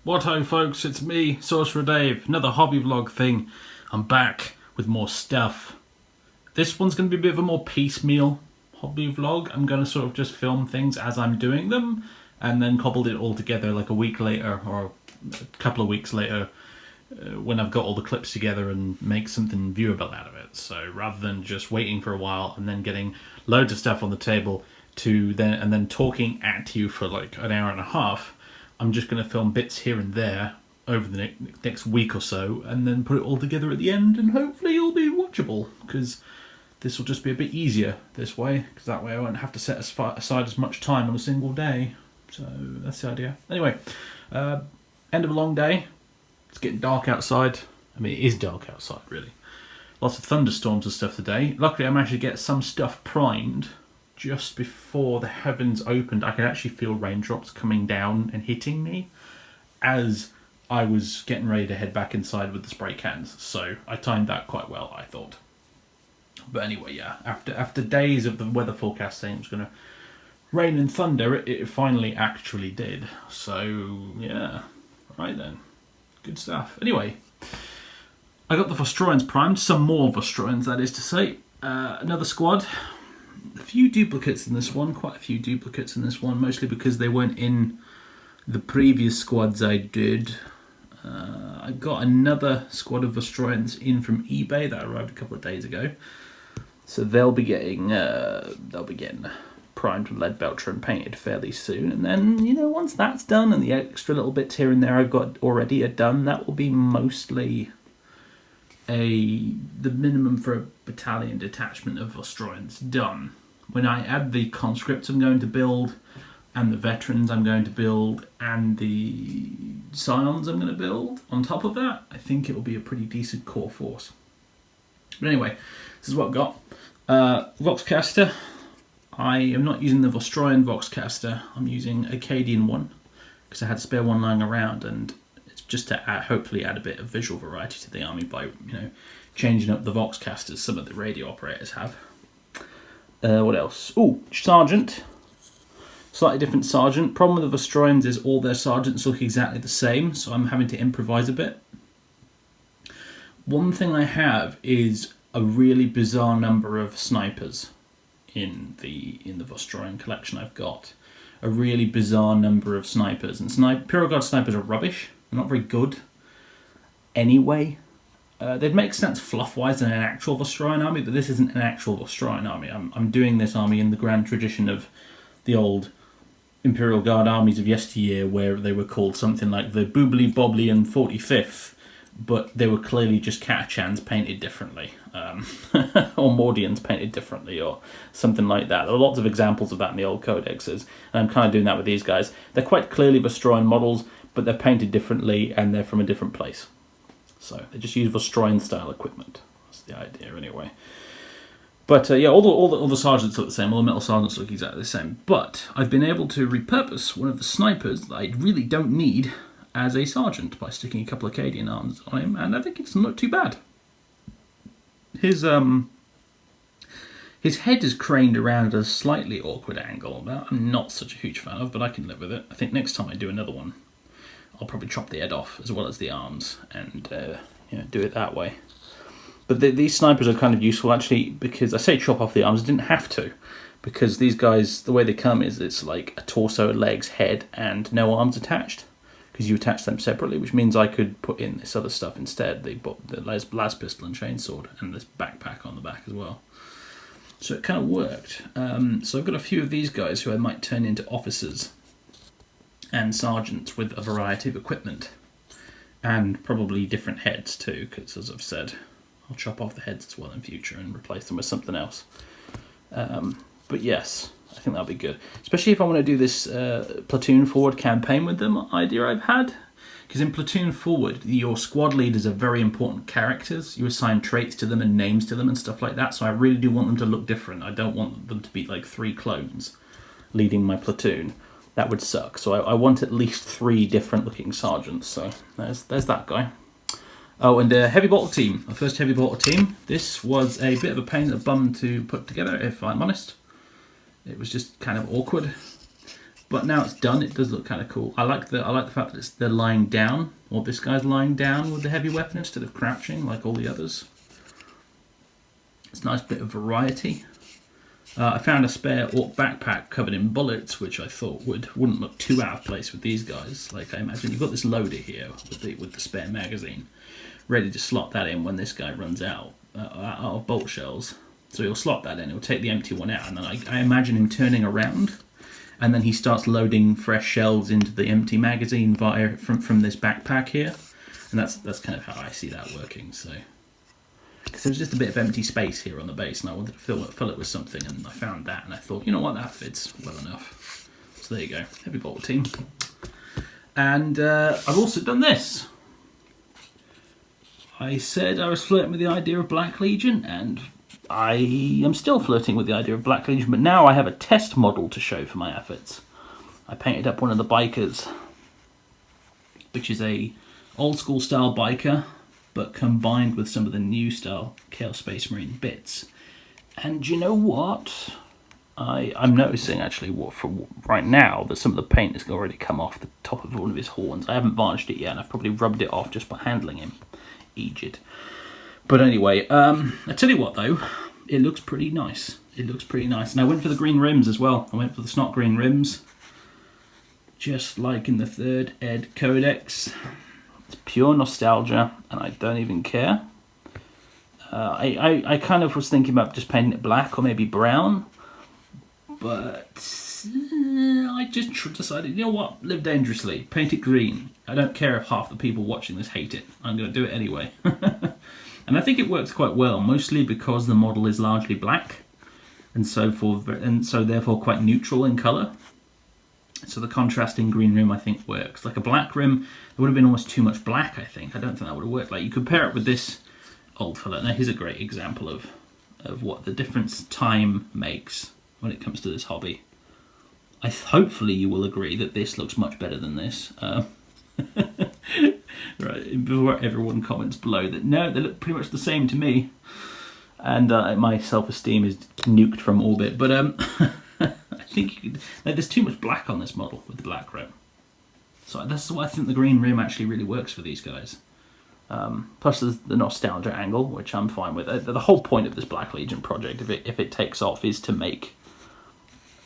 What ho folks, it's me, SorcererDave, another hobby vlog thing. I'm back with more stuff. This one's going to be a bit of a more piecemeal hobby vlog. I'm going to sort of just film things as I'm doing them and then cobbled it all together like a week later or a couple of weeks later when I've got all the clips together and make something viewable out of it. So rather than just waiting for a while and then getting loads of stuff on the table and then talking at you for like an hour and a half, I'm just going to film bits here and there over the next week or so and then put it all together at the end, and hopefully it'll be watchable, because this will just be a bit easier this way, because that way I won't have to set aside as much time on a single day. So that's the idea. Anyway, end of a long day. It's getting dark outside. I mean, it is dark outside, really. Lots of thunderstorms and stuff today. Luckily I managed to get some stuff primed just before the heavens opened. I could actually feel raindrops coming down and hitting me as I was getting ready to head back inside with the spray cans. So I timed that quite well, I thought. But anyway, yeah, after days of the weather forecast saying it was going to rain and thunder, it finally actually did. So yeah, right then. Good stuff. Anyway, I got the Vostroyans primed. Some more Vostroyans, that is to say. Another squad. A few duplicates in this one, quite a few duplicates in this one, mostly because they weren't in the previous squads I did. I got another squad of Vostroyans in from eBay that arrived a couple of days ago, so they'll be getting primed with lead belcher and painted fairly soon. And then, you know, once that's done and the extra little bits here and there I've got already are done, that will be mostly the minimum for a battalion detachment of Vostroyans done. When I add the conscripts I'm going to build, and the veterans I'm going to build, and the scions I'm going to build on top of that, I think it will be a pretty decent core force. But anyway, this is what I've got. Voxcaster. I am not using the Vostroyan Voxcaster. I'm using a Acadian one, because I had a spare one lying around, and it's just to hopefully add a bit of visual variety to the army by, you know, changing up the Voxcasters some of the radio operators have. What else? Oh, Sergeant. Slightly different Sergeant. Problem with the Vostroyans is all their Sergeants look exactly the same, so I'm having to improvise a bit. One thing I have is a really bizarre number of snipers in the Vostroyan collection I've got. A really bizarre number of snipers. And Imperial Guard snipers are rubbish. They're not very good anyway. They'd make sense fluff-wise in an actual Vostroyan army, but this isn't an actual Vostroyan army. I'm doing this army in the grand tradition of the old Imperial Guard armies of yesteryear, where they were called something like the Boobly Bobbly and 45th, but they were clearly just Catachans painted differently, or Mordians painted differently, or something like that. There are lots of examples of that in the old codexes, and I'm kind of doing that with these guys. They're quite clearly Vostroyan models, but they're painted differently, and they're from a different place. So they just use Vostroyan style equipment. That's the idea anyway. But yeah, all the sergeants look the same. All the metal sergeants look exactly the same. But I've been able to repurpose one of the snipers that I really don't need as a sergeant by sticking a couple of Acadian arms on him, and I think it doesn't look too bad. His head is craned around at a slightly awkward angle that I'm not such a huge fan of, but I can live with it. I think next time I do another one, I'll probably chop the head off as well as the arms and you know, do it that way. But these snipers are kind of useful actually, because I say chop off the arms, I didn't have to, because these guys, the way they come is it's like a torso, legs, head, and no arms attached, because you attach them separately, which means I could put in this other stuff instead, the las pistol and chainsword, and this backpack on the back as well. So it kind of worked. So I've got a few of these guys who I might turn into officers and sergeants with a variety of equipment, and probably different heads too, because as I've said, I'll chop off the heads as well in future and replace them with something else. But yes, I think that'll be good, especially if I want to do this platoon forward campaign with them idea I've had, because in platoon forward your squad leaders are very important characters. You assign traits to them and names to them and stuff like that, so I really do want them to look different. I don't want them to be like 3 clones leading my platoon. That would suck. So I want at least 3 different looking sergeants. So there's that guy. Oh, and a heavy bolter team. My first heavy bolter team. This was a bit of a pain in the bum to put together, if I'm honest. It was just kind of awkward. But now it's done, it does look kind of cool. I like the fact that they're lying down, or this guy's lying down with the heavy weapon instead of crouching like all the others. It's a nice bit of variety. I found a spare orc backpack covered in bullets, which I thought wouldn't look too out of place with these guys. Like, I imagine you've got this loader here with the spare magazine, ready to slot that in when this guy runs out of bolt shells. So he'll slot that in, he'll take the empty one out, and then I imagine him turning around, and then he starts loading fresh shells into the empty magazine from this backpack here, and that's kind of how I see that working. So, because there was just a bit of empty space here on the base, and I wanted to fill it with something, and I found that, and I thought, you know what, that fits well enough. So there you go, heavy bolt team. And I've also done this. I said I was flirting with the idea of Black Legion, and I am still flirting with the idea of Black Legion, but now I have a test model to show for my efforts. I painted up one of the bikers, which is a old school style biker, but combined with some of the new style Chaos Space Marine bits. And you know what? I'm noticing actually right now that some of the paint has already come off the top of one of his horns. I haven't varnished it yet, and I've probably rubbed it off just by handling him. Egypt. But anyway, I tell you what though, it looks pretty nice. It looks pretty nice. And I went for the green rims as well. I went for the snot green rims. Just like in the 3rd Ed Codex. It's pure nostalgia, and I don't even care. I kind of was thinking about just painting it black or maybe brown. But I just decided, you know what, live dangerously, paint it green. I don't care if half the people watching this hate it. I'm going to do it anyway. And I think it works quite well, mostly because the model is largely black, and so therefore quite neutral in colour. So the contrasting green rim I think works. Like a black rim, there would have been almost too much black, I think. I don't think that would have worked. Like, you compare it with this old fella. Now here's a great example of what the difference time makes when it comes to this hobby. Hopefully you will agree that this looks much better than this. Right, before everyone comments below that no, they look pretty much the same to me, and my self-esteem is nuked from orbit. But I think there's too much black on this model with the black rim, so that's why I think the green rim actually really works for these guys. Plus there's the nostalgia angle, which I'm fine with. The whole point of this Black Legion project, if it takes off, is to make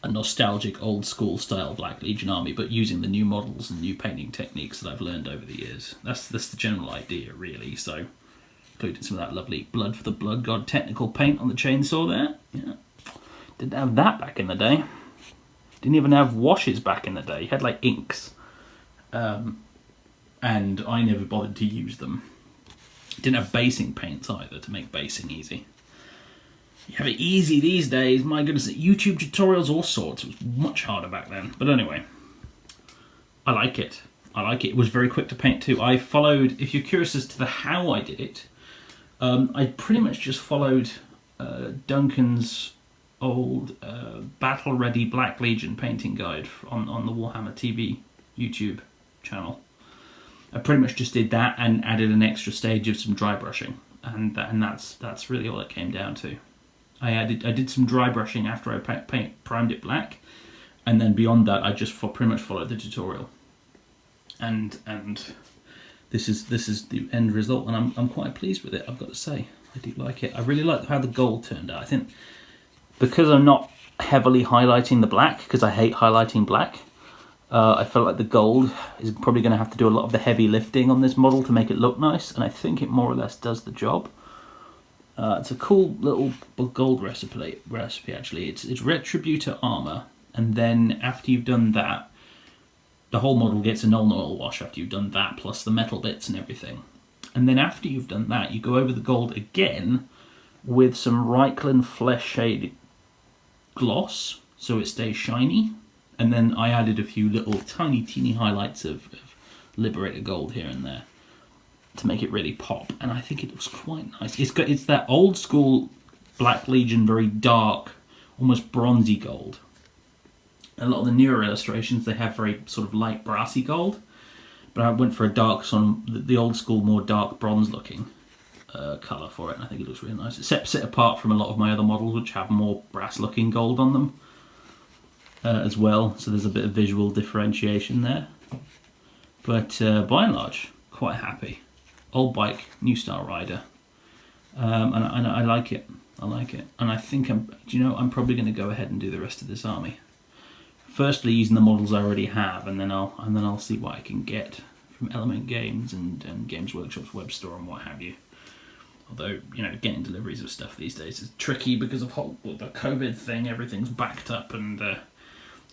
a nostalgic old school style Black Legion army, but using the new models and new painting techniques that I've learned over the years. That's the general idea, really. So, including some of that lovely Blood for the Blood God technical paint on the chainsaw there. Yeah, didn't have that back in the day. Didn't even have washes back in the day. You had like inks, and I never bothered to use them. Didn't have basing paints either to make basing easy. You have it easy these days, my goodness, YouTube tutorials, all sorts. It was much harder back then. But anyway, I like it. I like it. It was very quick to paint too. I followed, if you're curious as to the how I did it, I pretty much just followed Duncan's old Battle Ready Black Legion painting guide on the Warhammer TV YouTube channel. I pretty much just did that and added an extra stage of some dry brushing, and that's really all it came down to. I did some dry brushing after I primed it black, and then beyond that I just pretty much followed the tutorial. And this is the end result, and I'm quite pleased with it. I've got to say, I do like it. I really like how the gold turned out. I think because I'm not heavily highlighting the black, because I hate highlighting black, I felt like the gold is probably going to have to do a lot of the heavy lifting on this model to make it look nice, and I think it more or less does the job. It's a cool little gold recipe actually. It's Retributor armor, and then after you've done that, the whole model gets a null oil wash after you've done that, plus the metal bits and everything. And then after you've done that, you go over the gold again with some Reikland Flesh Shade gloss, so it stays shiny. And then I added a few little tiny teeny highlights of Liberator gold here and there to make it really pop, and I think it looks quite nice. It's that old school Black Legion, very dark, almost bronzy gold. A lot of the newer illustrations, they have very sort of light brassy gold, but I went for a dark, sort of the old school, more dark bronze looking colour for it, and I think it looks really nice. It sets it apart from a lot of my other models which have more brass looking gold on them. as well, so there's a bit of visual differentiation there. But by and large, quite happy. Old bike, new style rider, and I like it. I like it, and I think I'm probably going to go ahead and do the rest of this army. Firstly, using the models I already have, and then I'll see what I can get from Element Games and Games Workshop's web store and what have you. Although, getting deliveries of stuff these days is tricky because of the COVID thing. Everything's backed up and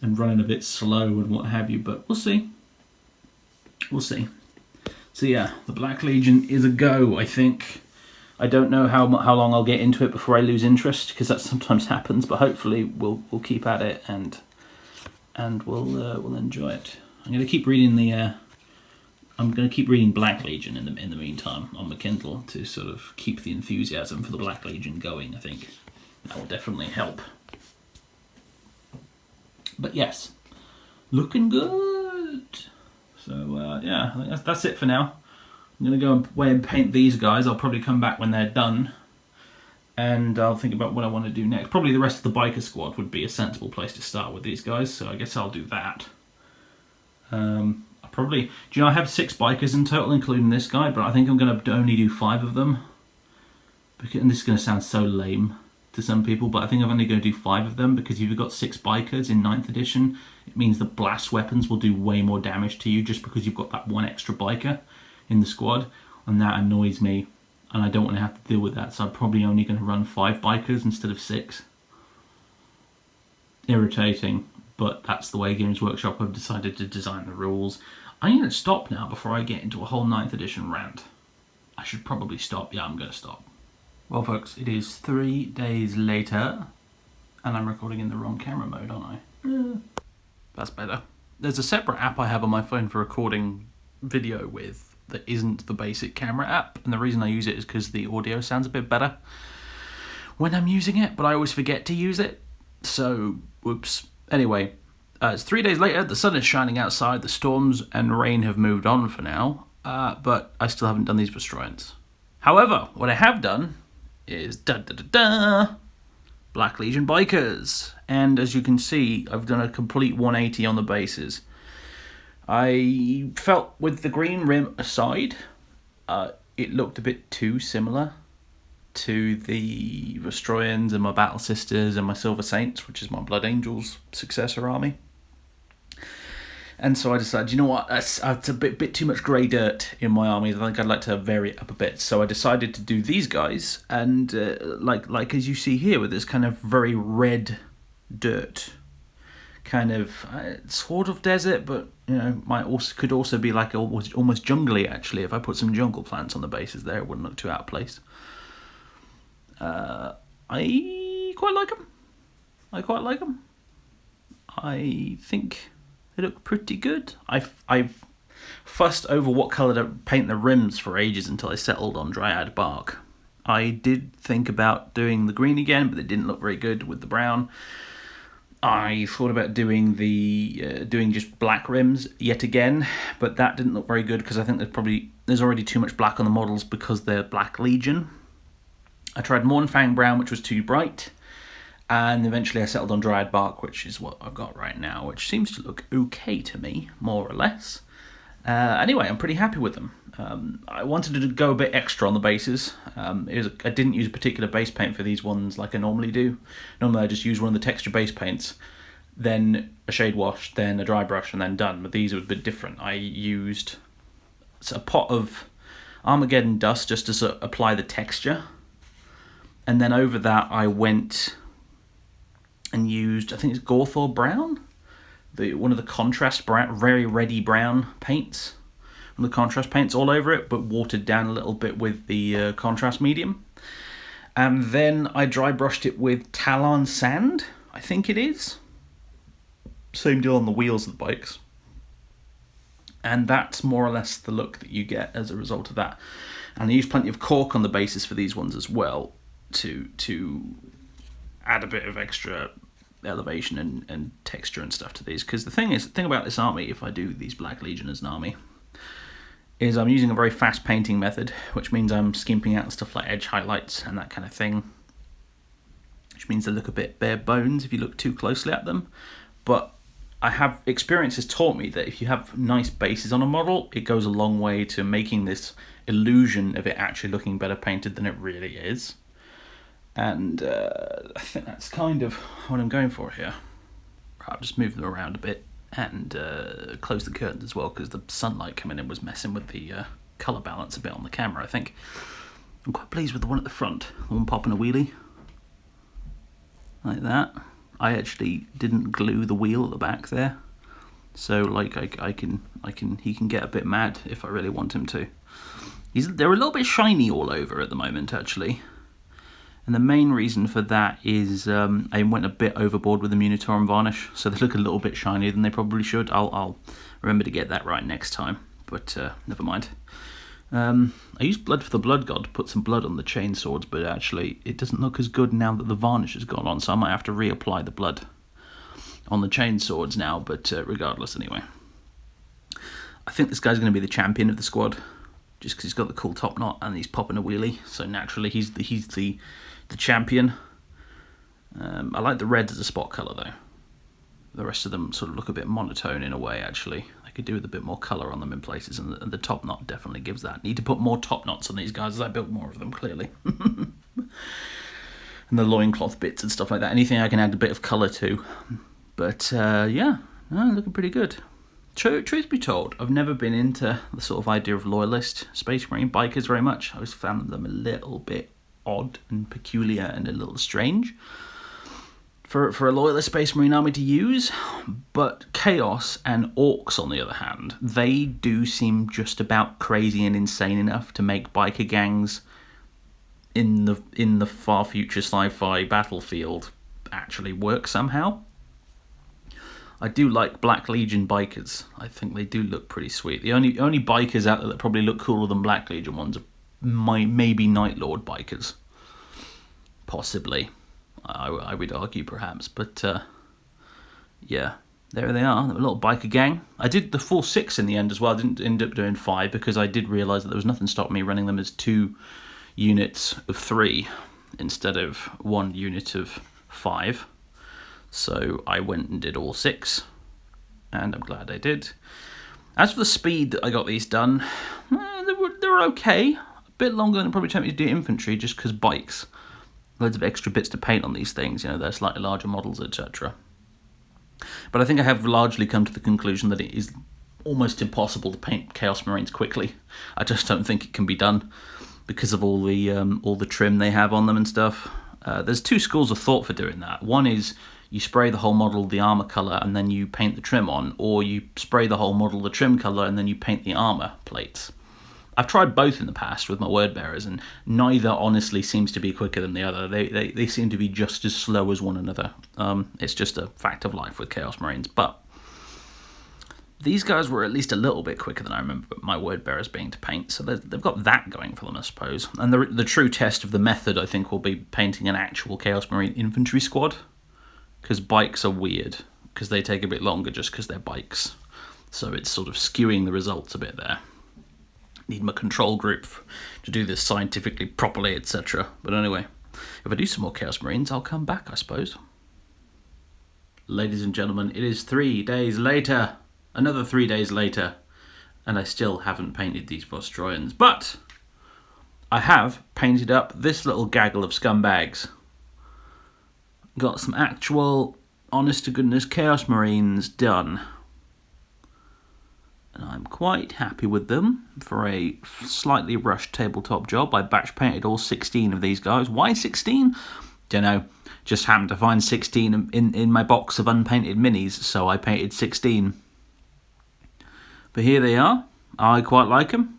running a bit slow and what have you. But we'll see. We'll see. So yeah, the Black Legion is a go, I think. I don't know how long I'll get into it before I lose interest, because that sometimes happens. But hopefully we'll keep at it and we'll enjoy it. I'm going to keep reading Black Legion in the meantime on my Kindle to sort of keep the enthusiasm for the Black Legion going. I think that will definitely help. But yes, looking good. So yeah, I think that's it for now. I'm going to go away and paint these guys. I'll probably come back when they're done, and I'll think about what I want to do next. Probably the rest of the biker squad would be a sensible place to start with these guys, so I guess I'll do that. Probably, I have 6 bikers in total, including this guy, but I think I'm going to only do 5 of them. And this is going to sound so lame to some people, but I think I'm only going to do 5 of them, because if you've got 6 bikers in 9th edition, it means the blast weapons will do way more damage to you just because you've got that 1 extra biker in the squad, and that annoys me, and I don't want to have to deal with that, so I'm probably only going to run 5 bikers instead of 6. Irritating, but that's the way Games Workshop have decided to design the rules. I'm going to stop now before I get into a whole 9th edition rant. I should probably stop. Yeah, I'm going to stop. Well, folks, it is 3 days later, and I'm recording in the wrong camera mode, aren't I? That's better. There's a separate app I have on my phone for recording video with that isn't the basic camera app, and the reason I use it is because the audio sounds a bit better when I'm using it, but I always forget to use it, so whoops. Anyway, it's 3 days later, the sun is shining outside, the storms and rain have moved on for now, but I still haven't done these Vostroyans. However, what I have done is Black Legion Bikers, and as you can see, I've done a complete 180 on the bases. I felt with the green rim aside, it looked a bit too similar to the Vostroyans and my Battle Sisters and my Silver Saints, which is my Blood Angels successor army. And so I decided, you know what, it's a bit too much grey dirt in my army. I think I'd like to vary it up a bit. So I decided to do these guys, and like as you see here, with this kind of very red dirt, kind of sort of desert, but could also be like almost jungly actually. If I put some jungle plants on the bases there, it wouldn't look too out of place. I quite like them. I think they look pretty good. I've fussed over what colour to paint the rims for ages until I settled on Dryad Bark. I did think about doing the green again, but it didn't look very good with the brown. I thought about doing doing just black rims yet again, but that didn't look very good because I think there's already too much black on the models because they're Black Legion. I tried Mornfang Brown, which was too bright, and eventually I settled on Dryad Bark, which is what I've got right now, which seems to look okay to me, more or less. Anyway, I'm pretty happy with them. I wanted to go a bit extra on the bases. I didn't use a particular base paint for these ones like I normally do. Normally I just use one of the texture base paints, then a shade wash, then a dry brush, and then done. But these was a bit different. I used a pot of Armageddon dust just to apply the texture. And then over that I went and used, I think it's Gorthor Brown? One of the contrast brown, very reddy brown paints. One of the contrast paints all over it, but watered down a little bit with the contrast medium. And then I dry brushed it with Talon Sand, I think it is. Same deal on the wheels of the bikes. And that's more or less the look that you get as a result of that. And I used plenty of cork on the bases for these ones as well to add a bit of extra elevation and texture and stuff to these, because the thing about this army, if I do these Black Legion as an army, is I'm using a very fast painting method, which means I'm skimping out stuff like edge highlights and that kind of thing, which means they look a bit bare bones if you look too closely at them, but experience has taught me that if you have nice bases on a model, it goes a long way to making this illusion of it actually looking better painted than it really is. And I think that's kind of what I'm going for here. I'll just move them around a bit and close the curtains as well, because the sunlight coming in was messing with the colour balance a bit on the camera, I think. I'm quite pleased with the one at the front, the one popping a wheelie. Like that. I actually didn't glue the wheel at the back there, so like he can get a bit mad if I really want him to. They're a little bit shiny all over at the moment, actually, and the main reason for that is I went a bit overboard with the Munitorum varnish, so they look a little bit shinier than they probably should. I'll remember to get that right next time, but never mind. I used blood for the blood god to put some blood on the chain swords, but actually it doesn't look as good now that the varnish has gone on, so I might have to reapply the blood on the chain swords now, but regardless anyway. I think this guy's going to be the champion of the squad, just because he's got the cool top knot and he's popping a wheelie, so naturally he's the champion. I like the red as a spot colour though. The rest of them sort of look a bit monotone in a way, actually. I could do with a bit more colour on them in places, and the top knot definitely gives that. Need to put more top knots on these guys as I build more of them, clearly. And the loincloth bits and stuff like that. Anything I can add a bit of colour to. But yeah, looking pretty good. Truth be told, I've never been into the sort of idea of loyalist Space Marine bikers very much. I always found them a little bit odd and peculiar and a little strange for a loyalist Space Marine army to use, but Chaos and Orcs, on the other hand, they do seem just about crazy and insane enough to make biker gangs in the far future sci-fi battlefield actually work somehow. I do like Black Legion bikers. I think they do look pretty sweet. The only bikers out there that probably look cooler than Black Legion ones are maybe Night Lord bikers, possibly. I would argue, perhaps, but yeah, there they are, a little biker gang. I did the full 6 in the end as well. I didn't end up doing 5 because I did realise that there was nothing stopping me running them as 2 units of 3 instead of 1 unit of 5. So I went and did all 6, and I'm glad I did. As for the speed that I got these done, they were okay. A bit longer than it probably took me to do infantry, just because bikes. Loads of extra bits to paint on these things, they're slightly larger models, etc. But I think I have largely come to the conclusion that it is almost impossible to paint Chaos Marines quickly. I just don't think it can be done because of all the trim they have on them and stuff. There's 2 schools of thought for doing that. One is you spray the whole model the armor color and then you paint the trim on, or you spray the whole model the trim color and then you paint the armor plates. I've tried both in the past with my word bearers, and neither honestly seems to be quicker than the other. They seem to be just as slow as one another. It's just a fact of life with Chaos Marines. But these guys were at least a little bit quicker than I remember my word bearers being to paint, so they've got that going for them, I suppose. And the true test of the method, I think, will be painting an actual Chaos Marine infantry squad, because bikes are weird, because they take a bit longer just because they're bikes. So it's sort of skewing the results a bit there. Need my control group to do this scientifically, properly, etc. But anyway, if I do some more Chaos Marines, I'll come back, I suppose. Ladies and gentlemen, it is 3 days later. Another 3 days later. And I still haven't painted these Vostroyans. But I have painted up this little gaggle of scumbags. Got some actual, honest-to-goodness Chaos Marines done. And I'm quite happy with them for a slightly rushed tabletop job. I batch painted all 16 of these guys. Why 16? Don't know. Just happened to find 16 in my box of unpainted minis, so I painted 16. But here they are. I quite like them.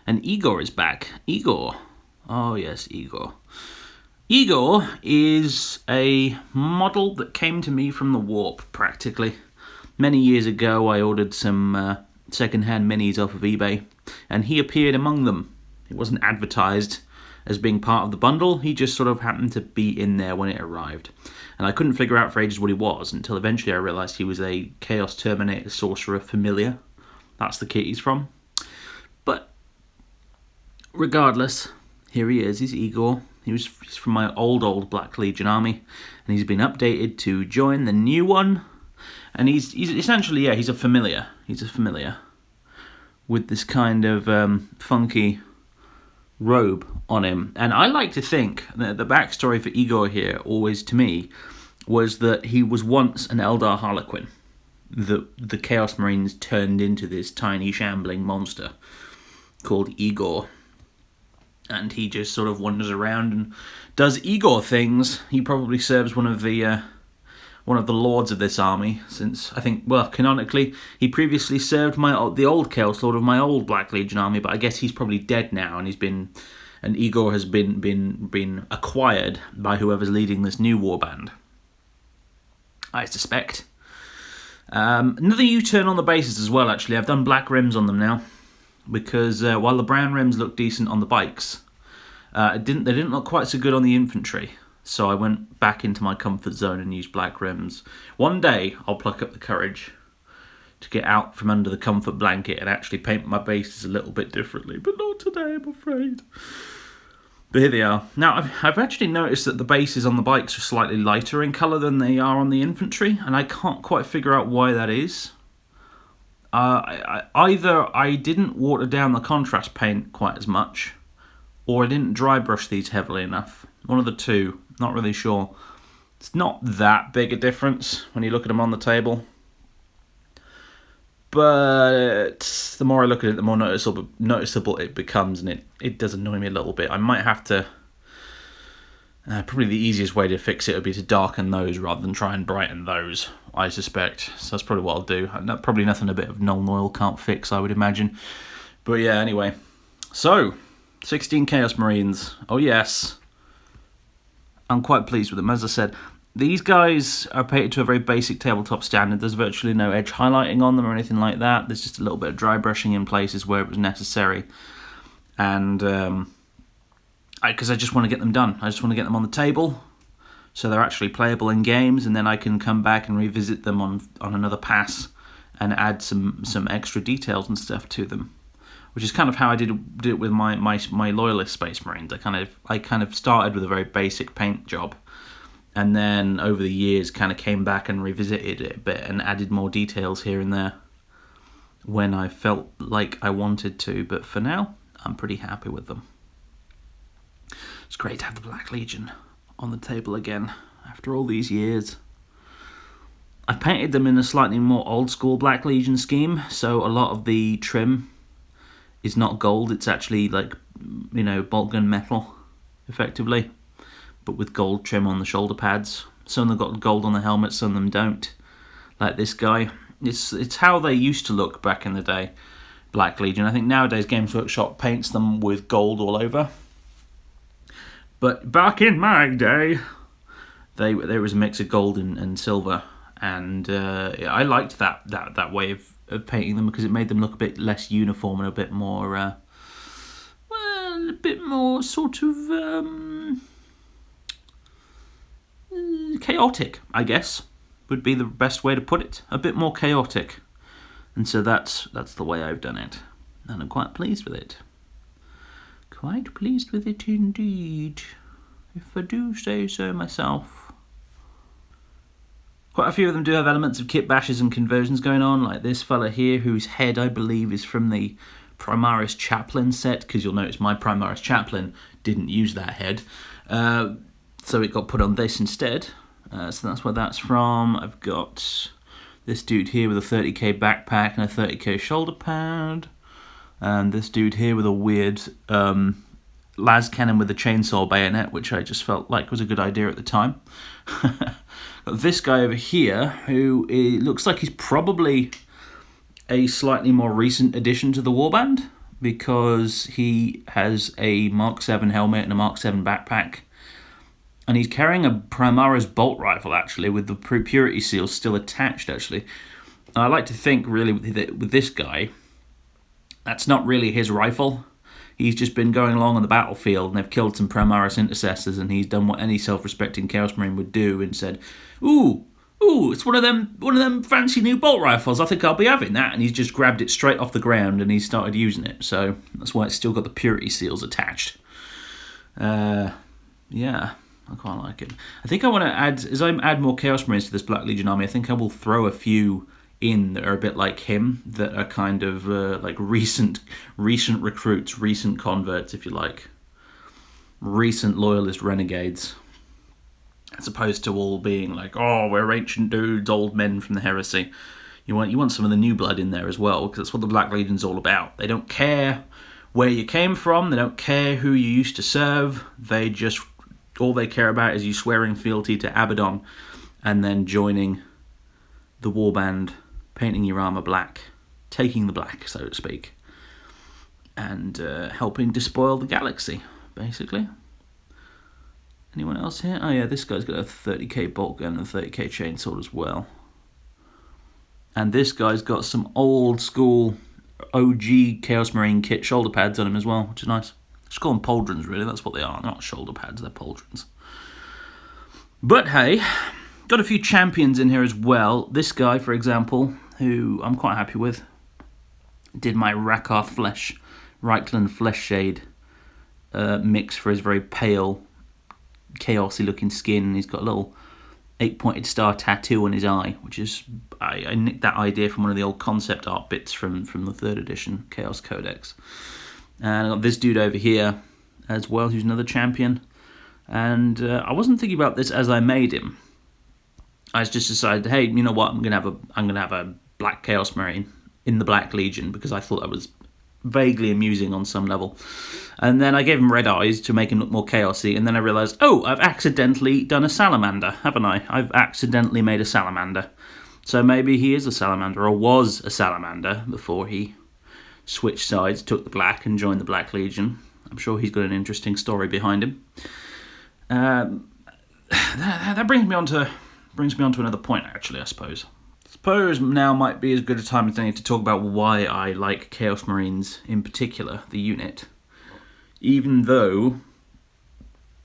And Igor is back. Igor. Oh yes, Igor. Igor is a model that came to me from the warp, practically. Many years ago, I ordered some second-hand minis off of eBay, and he appeared among them. It wasn't advertised as being part of the bundle, he just sort of happened to be in there when it arrived. And I couldn't figure out for ages what he was, until eventually I realised he was a Chaos Terminator Sorcerer familiar. That's the kit he's from. But regardless, here he is, he's Igor. He's from my old Black Legion army, and he's been updated to join the new one. And he's essentially, yeah, he's a familiar. He's a familiar with this kind of funky robe on him. And I like to think that the backstory for Igor here, always to me, was that he was once an Eldar Harlequin. The Chaos Marines turned into this tiny shambling monster called Igor. And he just sort of wanders around and does Igor things. He probably serves one of the lords of this army, since I think, well, canonically, he previously served the old Chaos Lord of my old Black Legion army, but I guess he's probably dead now, and Igor has been acquired by whoever's leading this new warband, I suspect. Another U-turn on the bases as well, actually. I've done black rims on them now, because while the brown rims look decent on the bikes, they didn't look quite so good on the infantry. So I went back into my comfort zone and used black rims. One day I'll pluck up the courage to get out from under the comfort blanket and actually paint my bases a little bit differently, but not today, I'm afraid. But here they are. Now, I've actually noticed that the bases on the bikes are slightly lighter in colour than they are on the infantry, and I can't quite figure out why that is. Either I didn't water down the contrast paint quite as much, or I didn't dry brush these heavily enough. One of the two, not really sure. It's not that big a difference when you look at them on the table. But the more I look at it, the more noticeable it becomes, and it does annoy me a little bit. I might have to... probably the easiest way to fix it would be to darken those rather than try and brighten those, I suspect. So that's probably what I'll do. Probably nothing a bit of Null Oil can't fix, I would imagine. But yeah, anyway. So, 16 Chaos Marines. Oh yes. I'm quite pleased with them. As I said, these guys are painted to a very basic tabletop standard. There's virtually no edge highlighting on them or anything like that. There's just a little bit of dry brushing in places where it was necessary. And because I just want to get them done. I just want to get them on the table so they're actually playable in games, and then I can come back and revisit them on another pass and add some extra details and stuff to them. Which is kind of how I did it with my Loyalist Space Marines. I kind of started with a very basic paint job, and then over the years kind of came back and revisited it a bit and added more details here and there when I felt like I wanted to. But for now, I'm pretty happy with them. It's great to have the Black Legion on the table again after all these years. I've painted them in a slightly more old school Black Legion scheme, so a lot of the trim is not gold. It's actually like, bolt gun metal, effectively, but with gold trim on the shoulder pads. Some of them got gold on the helmet, some of them don't, like this guy. It's how they used to look back in the day, Black Legion. I think nowadays Games Workshop paints them with gold all over, but back in my day, there was a mix of gold and silver, and I liked that way of painting them because it made them look a bit less uniform and a bit more, a bit more sort of chaotic, I guess, would be the best way to put it. A bit more chaotic. And so that's the way I've done it. And I'm quite pleased with it. Quite pleased with it indeed, if I do say so myself. Quite a few of them do have elements of kit bashes and conversions going on, like this fella here, whose head I believe is from the Primaris Chaplain set, because you'll notice my Primaris Chaplain didn't use that head. So it got put on this instead. So that's where that's from. I've got this dude here with a 30k backpack and a 30k shoulder pad. And this dude here with a weird las cannon with a chainsaw bayonet, which I just felt like was a good idea at the time. Got this guy over here, who looks like he's probably a slightly more recent addition to the warband, because he has a Mark 7 helmet and a Mark 7 backpack. And he's carrying a Primaris bolt rifle, actually, with the purity seal still attached, actually. I like to think, really, with this guy, that's not really his rifle. He's just been going along on the battlefield, and they've killed some Primaris intercessors, and he's done what any self-respecting Chaos Marine would do, and said, "Ooh, it's one of them fancy new bolt rifles. I think I'll be having that." And he's just grabbed it straight off the ground, and he's started using it. So that's why it's still got the purity seals attached. Yeah, I quite like it. I think I want to add, as I add more Chaos Marines to this Black Legion army, I think I will throw a few in that are a bit like him, that are kind of like recent recruits, recent converts, if you like. Recent loyalist renegades. As opposed to all being like, oh, we're ancient dudes, old men from the heresy. You want some of the new blood in there as well, because that's what the Black Legion's all about. They don't care where you came from, they don't care who you used to serve, all they care about is you swearing fealty to Abaddon and then joining the warband, painting your armour black, taking the black, so to speak, and helping despoil the galaxy, basically. Anyone else here? Oh yeah, this guy's got a 30k bolt gun and a 30k chainsword as well. And this guy's got some old school OG Chaos Marine kit shoulder pads on him as well, which is nice. Just call them pauldrons, really. That's what they are. They're not shoulder pads, they're pauldrons. But hey, got a few champions in here as well. This guy, for example, who I'm quite happy with, did my Reichland Flesh Shade mix for his very pale, chaosy looking skin. He's got a little 8-pointed star tattoo on his eye, which is, I nicked that idea from one of the old concept art bits from the 3rd edition Chaos Codex. And I got this dude over here as well, who's another champion. And I wasn't thinking about this as I made him. I just decided, hey, you know what? I'm gonna have a Black Chaos Marine in the Black Legion, because I thought that was vaguely amusing on some level. And then I gave him red eyes to make him look more chaosy, and then I realised, oh, I've accidentally done a salamander, haven't I? I've accidentally made a salamander. So maybe he is a salamander, or was a salamander, before he switched sides, took the black, and joined the Black Legion. I'm sure he's got an interesting story behind him. That brings me on to another point, actually, I suppose. Suppose now might be as good a time as any to talk about why I like Chaos Marines in particular, the unit. Even though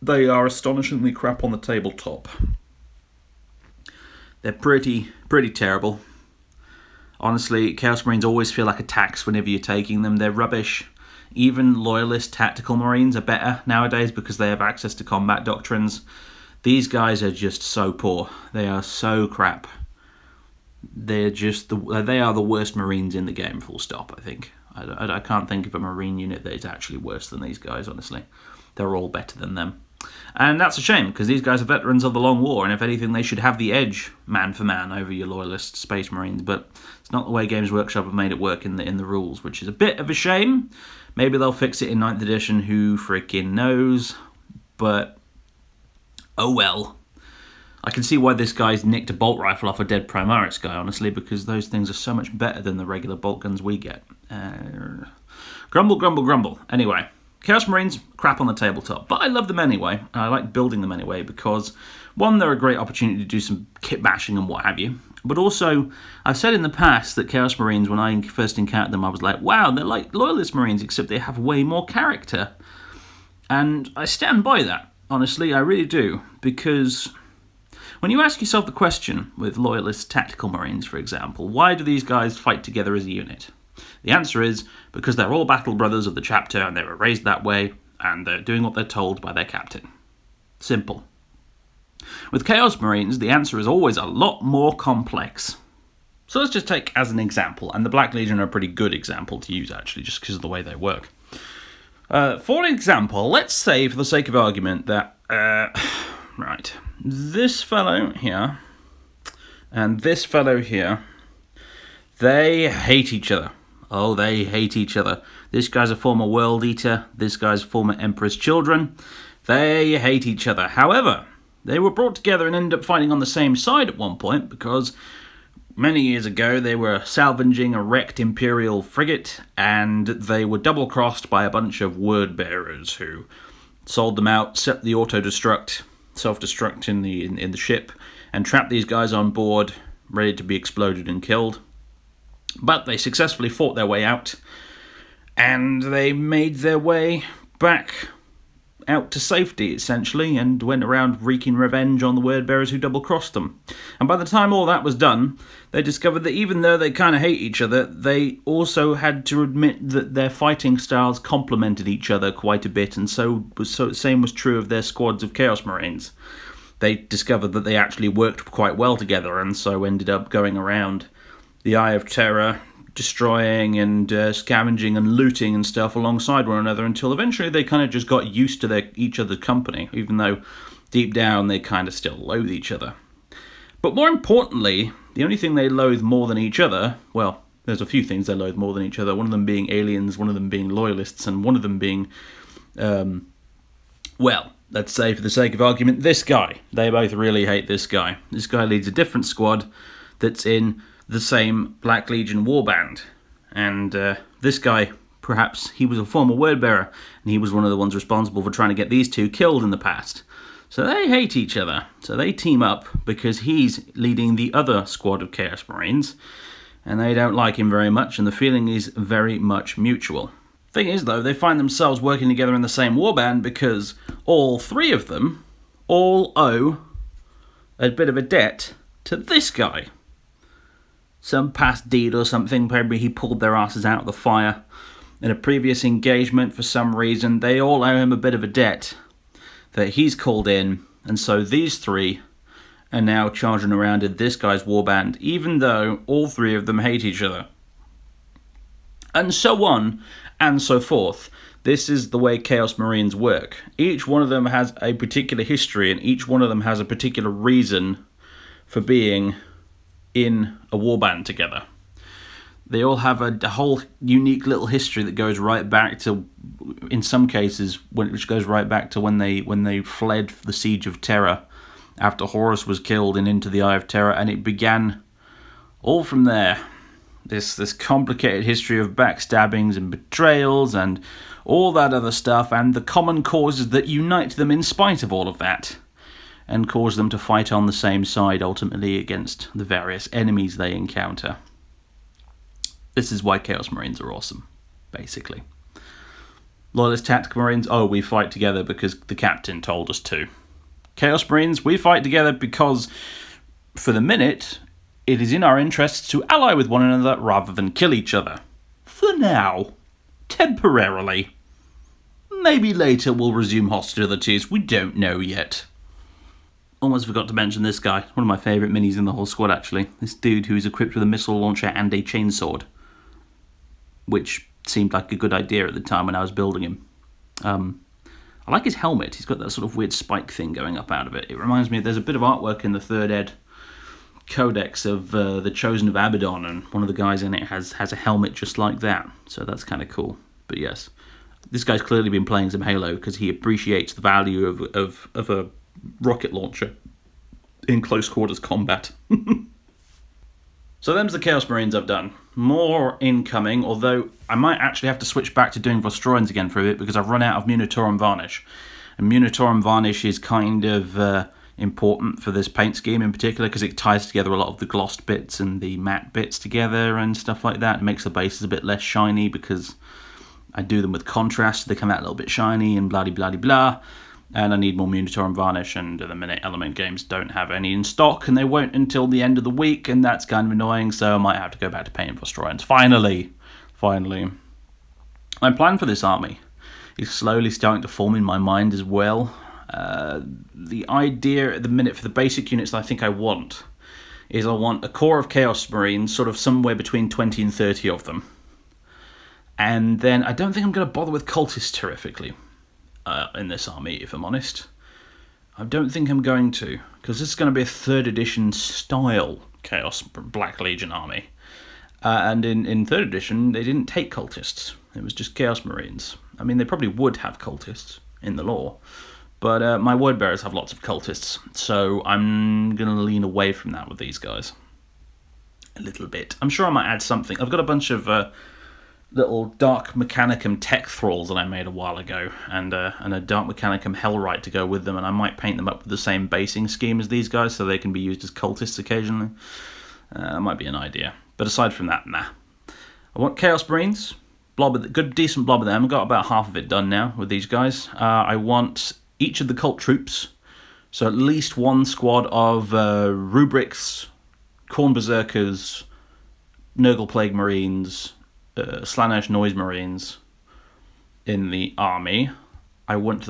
they are astonishingly crap on the tabletop. They're pretty terrible. Honestly, Chaos Marines always feel like a tax whenever you're taking them. They're rubbish. Even Loyalist Tactical Marines are better nowadays because they have access to combat doctrines. These guys are just so poor. They are so crap. They are the worst Marines in the game, full stop, I think. I can't think of a Marine unit that is actually worse than these guys, honestly. They're all better than them. And that's a shame, because these guys are veterans of the Long War, and if anything, they should have the edge, man for man, over your Loyalist Space Marines, but it's not the way Games Workshop have made it work in the rules, which is a bit of a shame. Maybe they'll fix it in 9th edition, who frickin' knows, but oh well. I can see why this guy's nicked a bolt rifle off a dead Primaris guy, honestly, because those things are so much better than the regular bolt guns we get. Grumble, grumble, grumble. Anyway, Chaos Marines, crap on the tabletop, but I love them anyway, and I like building them anyway, because, one, they're a great opportunity to do some kit bashing and what have you, but also, I've said in the past that Chaos Marines, when I first encountered them, I was like, wow, they're like Loyalist Marines, except they have way more character. And I stand by that, honestly, I really do, because when you ask yourself the question, with Loyalist Tactical Marines, for example, why do these guys fight together as a unit? The answer is because they're all battle brothers of the chapter and they were raised that way and they're doing what they're told by their captain. Simple. With Chaos Marines, the answer is always a lot more complex. So let's just take as an example, and the Black Legion are a pretty good example to use actually, just because of the way they work. For example, let's say for the sake of argument that, right, this fellow here and this fellow here, they hate each other. Oh, they hate each other. This guy's a former World Eater. This guy's former Emperor's Children. They hate each other. However, they were brought together and ended up fighting on the same side at one point because many years ago they were salvaging a wrecked Imperial frigate and they were double-crossed by a bunch of word-bearers who sold them out, set the self-destruct in the ship, and trapped these guys on board, ready to be exploded and killed. But they successfully fought their way out, and they made their way back out to safety, essentially, and went around wreaking revenge on the word-bearers who double-crossed them. And by the time all that was done, they discovered that even though they kind of hate each other, they also had to admit that their fighting styles complemented each other quite a bit, and same was true of their squads of Chaos Marines. They discovered that they actually worked quite well together, and so ended up going around the Eye of Terror, destroying and scavenging and looting and stuff alongside one another until eventually they kind of just got used to each other's company, even though deep down they kind of still loathe each other. But more importantly, the only thing they loathe more than each other, well, there's a few things they loathe more than each other, one of them being aliens, one of them being loyalists, and one of them being, well, let's say for the sake of argument, this guy. They both really hate this guy. This guy leads a different squad that's in the same Black Legion warband. And this guy, perhaps, he was a former word-bearer, and he was one of the ones responsible for trying to get these two killed in the past. So they hate each other. So they team up because he's leading the other squad of Chaos Marines, and they don't like him very much, and the feeling is very much mutual. Thing is, though, they find themselves working together in the same warband because all three of them all owe a bit of a debt to this guy. Some past deed or something, probably he pulled their asses out of the fire in a previous engagement for some reason. They all owe him a bit of a debt that he's called in, and so these three are now charging around in this guy's warband, even though all three of them hate each other. And so on and so forth. This is the way Chaos Marines work. Each one of them has a particular history, and each one of them has a particular reason for being in a warband together. They all have a whole unique little history that goes right back to, in some cases, which goes right back to when they fled the Siege of Terror after Horus was killed and into the Eye of Terror, and it began all from there. This complicated history of backstabbings and betrayals and all that other stuff, and the common causes that unite them in spite of all of that, and cause them to fight on the same side, ultimately, against the various enemies they encounter. This is why Chaos Marines are awesome, basically. Loyalist Tactical Marines, oh, we fight together because the captain told us to. Chaos Marines, we fight together because, for the minute, it is in our interests to ally with one another rather than kill each other. For now. Temporarily. Maybe later we'll resume hostilities, we don't know yet. Almost forgot to mention this guy. One of my favourite minis in the whole squad, actually. This dude who is equipped with a missile launcher and a chainsword. Which seemed like a good idea at the time when I was building him. I like his helmet. He's got that sort of weird spike thing going up out of it. It reminds me, there's a bit of artwork in the 3rd Ed Codex of the Chosen of Abaddon, and one of the guys in it has a helmet just like that. So that's kind of cool. But yes, this guy's clearly been playing some Halo because he appreciates the value of a rocket launcher in close quarters combat. So them's the Chaos Marines I've done. More incoming, although I might actually have to switch back to doing Vostroyans again for a bit because I've run out of Munitorum Varnish. And Munitorum Varnish is kind of important for this paint scheme in particular because it ties together a lot of the glossed bits and the matte bits together and stuff like that. It makes the bases a bit less shiny because I do them with contrast, so they come out a little bit shiny and blah-de-blah-de-blah. And I need more Munitorum Varnish, and at the minute Element Games don't have any in stock, and they won't until the end of the week, and that's kind of annoying, so I might have to go back to painting Vostroyans. Finally. My plan for this army is slowly starting to form in my mind as well. The idea at the minute for the basic units that I think I want is I want a core of Chaos Marines, sort of somewhere between 20 and 30 of them. And then I don't think I'm going to bother with cultists terrifically. In this army, if I'm honest. I don't think I'm going to, because this is going to be a 3rd edition style Chaos Black Legion army. And in 3rd edition, they didn't take cultists. It was just Chaos Marines. I mean, they probably would have cultists in the lore, but my word bearers have lots of cultists, so I'm going to lean away from that with these guys. A little bit. I'm sure I might add something. I've got a bunch of little Dark Mechanicum tech thralls that I made a while ago, and a Dark Mechanicum Hellrite to go with them, and I might paint them up with the same basing scheme as these guys so they can be used as cultists occasionally. Might be an idea. But aside from that, nah. I want Chaos Marines, good decent blob of them. I've got about half of it done now with these guys. I want each of the cult troops, so at least one squad of Rubrics, Khorne Berserkers, Nurgle Plague Marines, Slaanesh Noise Marines in the army. I want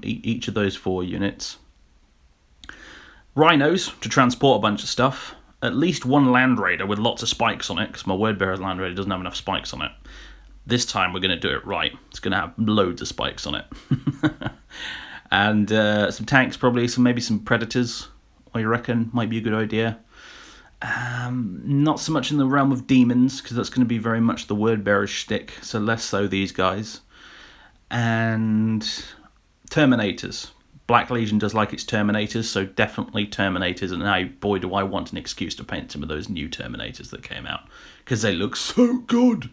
each of those 4 units. Rhinos to transport a bunch of stuff. At least one Land Raider with lots of spikes on it, because my Wordbearer's Land Raider doesn't have enough spikes on it. This time we're going to do it right. It's going to have loads of spikes on it. And some tanks probably, maybe some Predators, I reckon, might be a good idea. Not so much in the realm of demons, because that's going to be very much the Wordbearer's shtick, so less so these guys. And Terminators. Black Legion does like its Terminators, so definitely Terminators, and now, boy, do I want an excuse to paint some of those new Terminators that came out, because they look so good.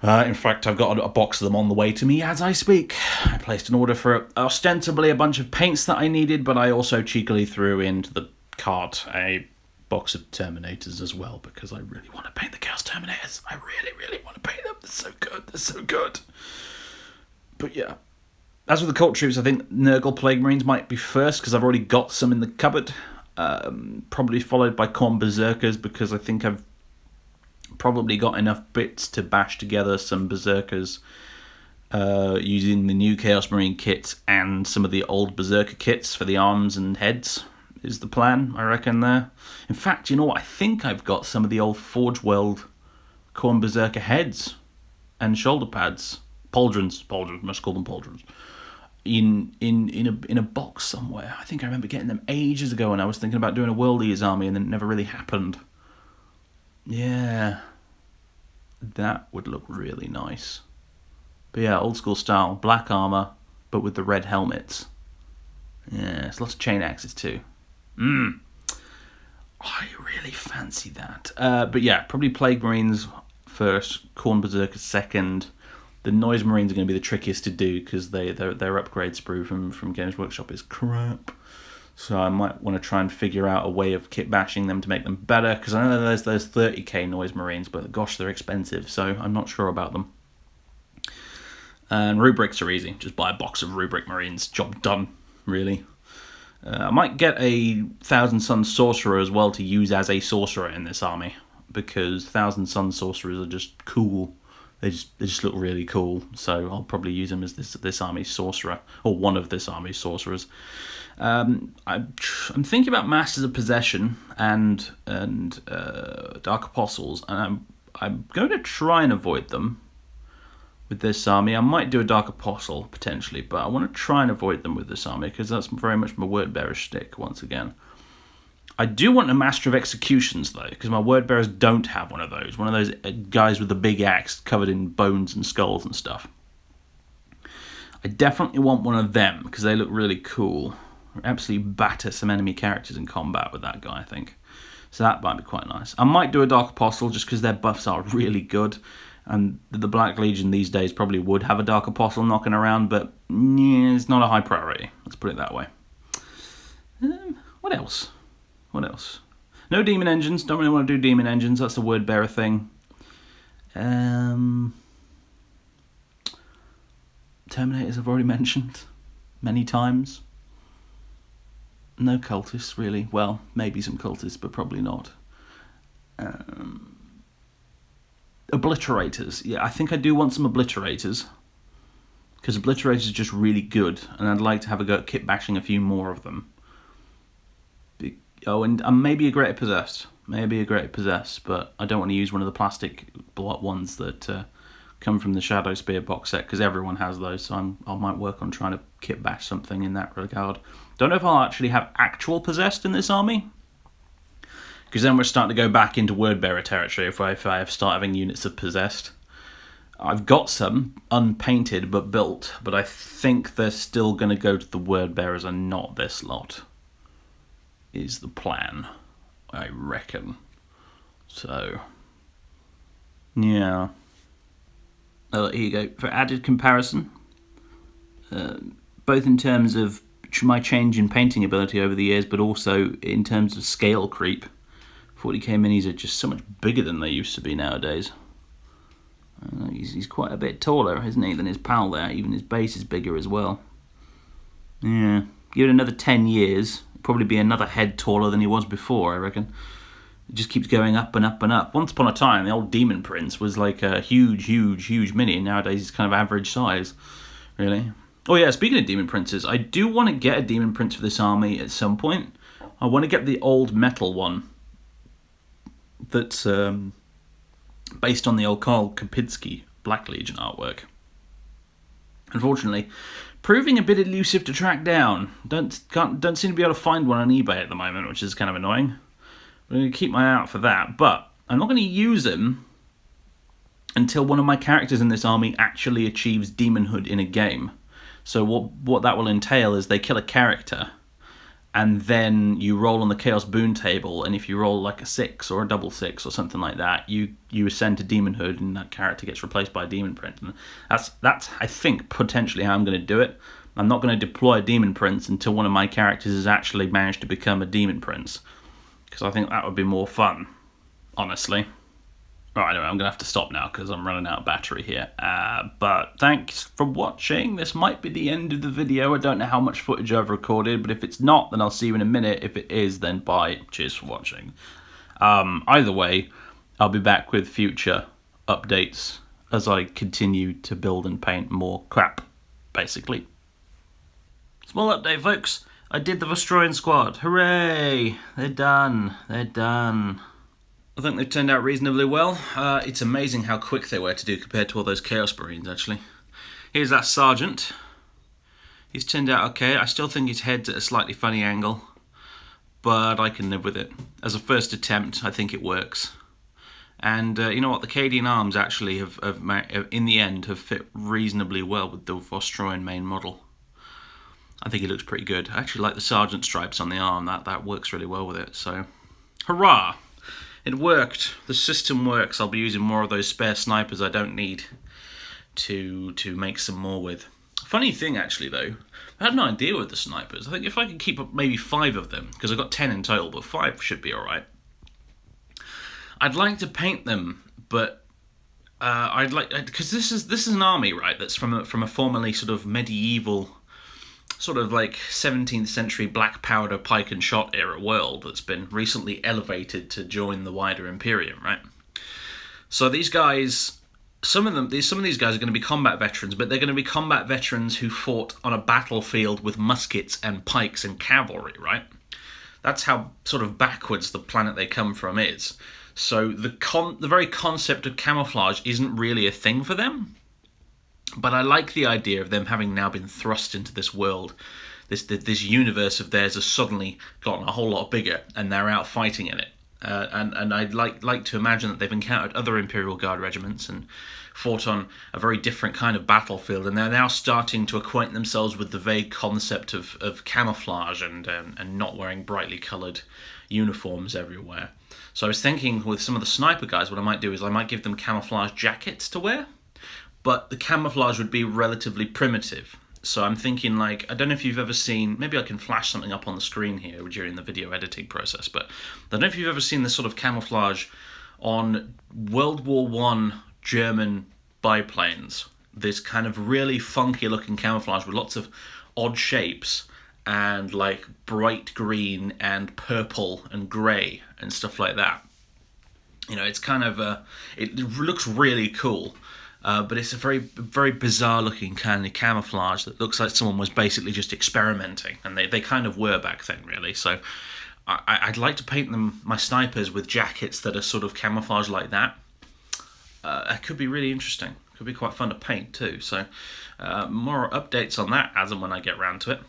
In fact, I've got a box of them on the way to me as I speak. I placed an order for ostensibly a bunch of paints that I needed, but I also cheekily threw into the cart a box of Terminators as well, because I really want to paint the Chaos Terminators. I really, really want to paint them. They're so good. They're so good. But yeah. As with the cult troops, I think Nurgle Plague Marines might be first, because I've already got some in the cupboard. Probably followed by Khorne Berserkers, because I think I've probably got enough bits to bash together some Berserkers using the new Chaos Marine kit and some of the old Berserker kits for the arms and heads is the plan, I reckon, there. In fact, you know what? I think I've got some of the old Forge World Khorne Berserker heads and shoulder pads. Pauldrons, must call them pauldrons. In a box somewhere. I think I remember getting them ages ago, and I was thinking about doing a World Eaters army, and then it never really happened. Yeah, that would look really nice. But yeah, old school style, black armor, but with the red helmets. Yeah, it's lots of chain axes too. I really fancy that. But yeah, probably Plague Marines first, Khorne Berserkers second. The Noise Marines are going to be the trickiest to do, because their upgrade sprue from Games Workshop is crap. So I might want to try and figure out a way of kit bashing them to make them better, because I know there's those 30k Noise Marines, but gosh, they're expensive, so I'm not sure about them. And rubrics are easy. Just buy a box of rubric Marines. Job done, really. I might get a Thousand Sun Sorcerer as well to use as a sorcerer in this army, because Thousand Sun Sorcerers are just cool. They just look really cool, so I'll probably use them as this army's sorcerer, or one of this army's sorcerers. I'm thinking about Masters of Possession and Dark Apostles, and I'm going to try and avoid them with this army. I might do a Dark Apostle potentially, but I want to try and avoid them with this army, because that's very much my Wordbearer shtick once again. I do want a Master of Executions, though, because my Wordbearers don't have one of those. One of those guys with the big axe covered in bones and skulls and stuff. I definitely want one of them, because they look really cool. Absolutely batter some enemy characters in combat with that guy, I think. So that might be quite nice. I might do a Dark Apostle, just because their buffs are really good. And the Black Legion these days probably would have a Dark Apostle knocking around, but yeah, it's not a high priority. Let's put it that way. What else? What else? No Demon Engines. Don't really want to do Demon Engines. That's the Wordbearer thing. Terminators I've already mentioned many times. No cultists, really. Well, maybe some cultists, but probably not. Obliterators. Yeah, I think I do want some Obliterators, because Obliterators are just really good, and I'd like to have a go at kit bashing a few more of them. Oh, and maybe a Greater Possessed. Maybe a Greater Possessed, but I don't want to use one of the plastic block ones that come from the Shadow Spear box set, because everyone has those, so I might work on trying to kit bash something in that regard. Don't know if I'll actually have actual Possessed in this army, because then we're starting to go back into Wordbearer territory if I start having units of Possessed. I've got some unpainted but built, but I think they're still going to go to the Wordbearers and not this lot, is the plan, I reckon. So, yeah. Here you go. For added comparison, both in terms of my change in painting ability over the years, but also in terms of scale creep, 40k minis are just so much bigger than they used to be nowadays. He's quite a bit taller, isn't he, than his pal there. Even his base is bigger as well. Yeah, give it another 10 years, probably be another head taller than he was before, I reckon. It just keeps going up and up and up. Once upon a time, the old Demon Prince was like a huge mini, and nowadays he's kind of average size, really. Oh yeah, speaking of Demon Princes, I do want to get a Demon Prince for this army at some point. I want to get the old metal one that's based on the old Karl Kopinski Black Legion artwork. Unfortunately, proving a bit elusive to track down. Don't seem to be able to find one on eBay at the moment, which is kind of annoying. I'm going to keep my eye out for that, but I'm not going to use him until one of my characters in this army actually achieves demonhood in a game. So what that will entail is they kill a character, and then you roll on the Chaos Boon table, and if you roll like a 6 or a double 6 or something like that, you ascend to demonhood, and that character gets replaced by a Demon Prince. And that's I think potentially how I'm going to do it. I'm not going to deploy a Demon Prince until one of my characters has actually managed to become a Demon Prince, because I think that would be more fun, honestly. Right, anyway, I'm going to have to stop now because I'm running out of battery here. But thanks for watching. This might be the end of the video. I don't know how much footage I've recorded, but if it's not, then I'll see you in a minute. If it is, then bye. Cheers for watching. Either way, I'll be back with future updates as I continue to build and paint more crap, basically. Small update, folks. I did the Vostroyan squad. Hooray! They're done. They're done. I think they've turned out reasonably well. It's amazing how quick they were to do compared to all those Chaos Marines, actually. Here's that Sergeant. He's turned out okay. I still think his head's at a slightly funny angle, but I can live with it. As a first attempt, I think it works. And you know what? The Cadian arms actually have in the end, have fit reasonably well with the Vostroyan main model. I think he looks pretty good. I actually like the Sergeant stripes on the arm. That works really well with it. So, hurrah! It worked. The system works. I'll be using more of those spare snipers I don't need to make some more with. Funny thing, actually, though, I had an idea with the snipers. I think if I could keep up maybe 5 of them, because I've got 10 in total, but 5 should be alright. I'd like to paint them, but I'd like, because this is an army, right? That's from a formerly sort of medieval, sort of like 17th century black powder pike and shot era world that's been recently elevated to join the wider Imperium, right? So these guys, some of these guys are going to be combat veterans, but they're going to be combat veterans who fought on a battlefield with muskets and pikes and cavalry, right? That's how sort of backwards the planet they come from is. So the very concept of camouflage isn't really a thing for them. But I like the idea of them having now been thrust into this world. This universe of theirs has suddenly gotten a whole lot bigger, and they're out fighting in it. And I'd like to imagine that they've encountered other Imperial Guard regiments and fought on a very different kind of battlefield, and they're now starting to acquaint themselves with the vague concept of camouflage and not wearing brightly coloured uniforms everywhere. So I was thinking with some of the sniper guys, what I might do is I might give them camouflage jackets to wear, but the camouflage would be relatively primitive. So I'm thinking, like, I don't know if you've ever seen, maybe I can flash something up on the screen here during the video editing process, but I don't know if you've ever seen this sort of camouflage on World War I German biplanes. This kind of really funky looking camouflage with lots of odd shapes and like bright green and purple and grey and stuff like that. You know, it's kind of, it looks really cool. But it's a very, very bizarre looking kind of camouflage that looks like someone was basically just experimenting, and they kind of were back then, really. So I'd like to paint them, my snipers, with jackets that are sort of camouflage like that. It could be really interesting. Could be quite fun to paint too. So more updates on that as and when I get round to it.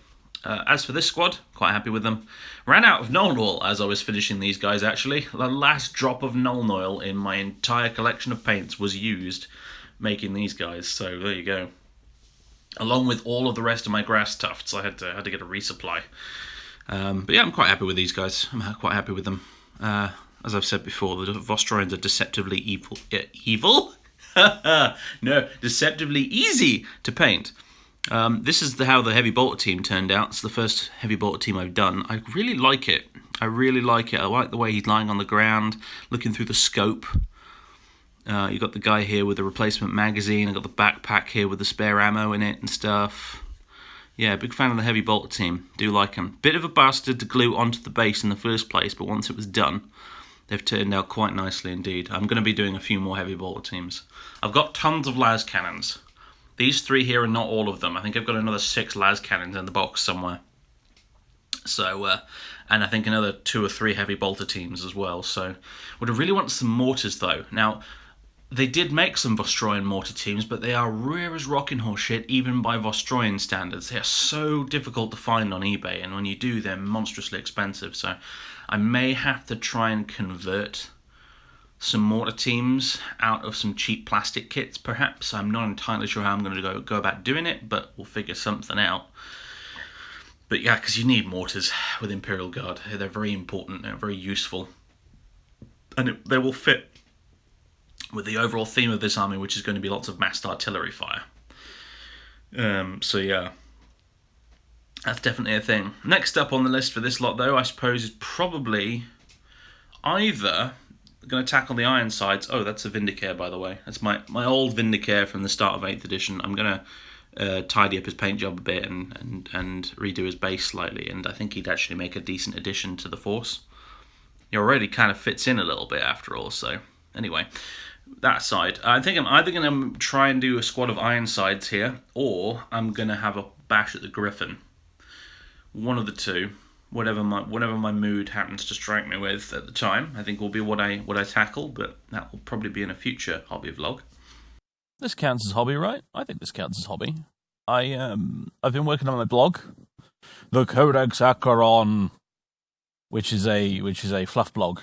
As for this squad, quite happy with them. Ran out of Nuln Oil as I was finishing these guys, actually. The last drop of Nuln Oil in my entire collection of paints was used making these guys, so there you go. Along with all of the rest of my grass tufts, I had to get a resupply. But yeah, I'm quite happy with these guys. I'm quite happy with them. As I've said before, the Vostroyans are deceptively evil? No, deceptively easy to paint. This is how the heavy bolter team turned out. It's the first heavy bolter team I've done. I really like it. I like the way he's lying on the ground, looking through the scope. You got the guy here with the replacement magazine. I got the backpack here with the spare ammo in it and stuff. Yeah, big fan of the heavy bolter team. Do like them. Bit of a bastard to glue onto the base in the first place, but once it was done, they've turned out quite nicely indeed. I'm going to be doing a few more heavy bolter teams. I've got tons of las cannons. These 3 here are not all of them. I think I've got another 6 las cannons in the box somewhere. So, and I think another 2 or 3 heavy bolter teams as well. So, would I really want some mortars though. Now, they did make some Vostroyan mortar teams, but they are rare as rocking horse shit, even by Vostroyan standards. They are so difficult to find on eBay, and when you do, they're monstrously expensive. So I may have to try and convert some mortar teams out of some cheap plastic kits, perhaps. I'm not entirely sure how I'm going to go about doing it, but we'll figure something out. But yeah, because you need mortars with Imperial Guard. They're very important, they're very useful. And they will fit with the overall theme of this army, which is going to be lots of massed artillery fire. So yeah, that's definitely a thing. Next up on the list for this lot, though, I suppose is probably either going to tackle the Ironsides. Oh, that's a Vindicare, by the way. That's my old Vindicare from the start of 8th edition. I'm going to tidy up his paint job a bit and redo his base slightly, and I think he'd actually make a decent addition to the force. He already kind of fits in a little bit after all, so anyway. That side, I think I'm either going to try and do a squad of Ironsides here, or I'm going to have a bash at the Griffin. One of the two, whatever my mood happens to strike me with at the time, I think will be what I tackle. But that will probably be in a future hobby vlog. This counts as hobby, right? I think this counts as hobby. I've been working on my blog, the Codex Acheron, which is a fluff blog,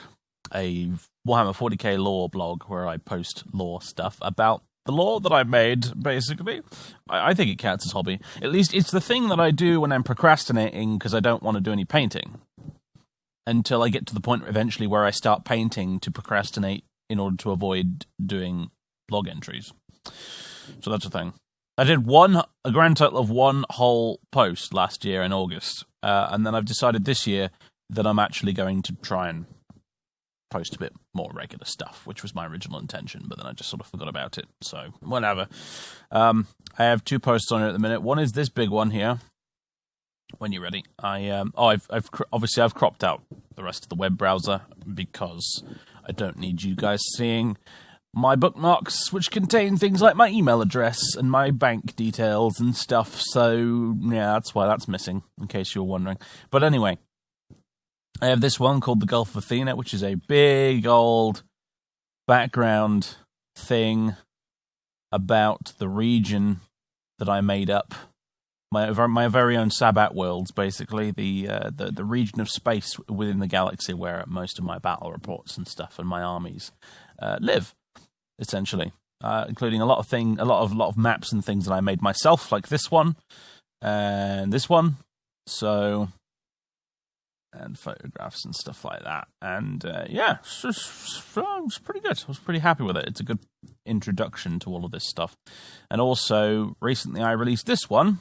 a Warhammer 40k lore blog where I post lore stuff about the lore that I made, basically. I think it counts as hobby. At least it's the thing that I do when I'm procrastinating because I don't want to do any painting. Until I get to the point eventually where I start painting to procrastinate in order to avoid doing blog entries. So that's the thing. I did a grand total of 1 whole post last year in August. And then I've decided this year that I'm actually going to try and post a bit more regular stuff, which was my original intention, but then I just sort of forgot about it, so whatever. I have 2 posts on it at the minute. One is this big one here. When you're ready, I've cropped out the rest of the web browser because I don't need you guys seeing my bookmarks, which contain things like my email address and my bank details and stuff. So yeah, that's why that's missing, in case you were wondering. But anyway, I have this one called the Gulf of Athena, which is a big old background thing about the region that I made up. My very own Sabbat worlds, basically, the region of space within the galaxy where most of my battle reports and stuff and my armies live, essentially, including a lot of maps and things that I made myself, like this one and this one. So. And photographs and stuff like that. And yeah, it's pretty good. I was pretty happy with it. It's a good introduction to all of this stuff. And also, recently I released this one,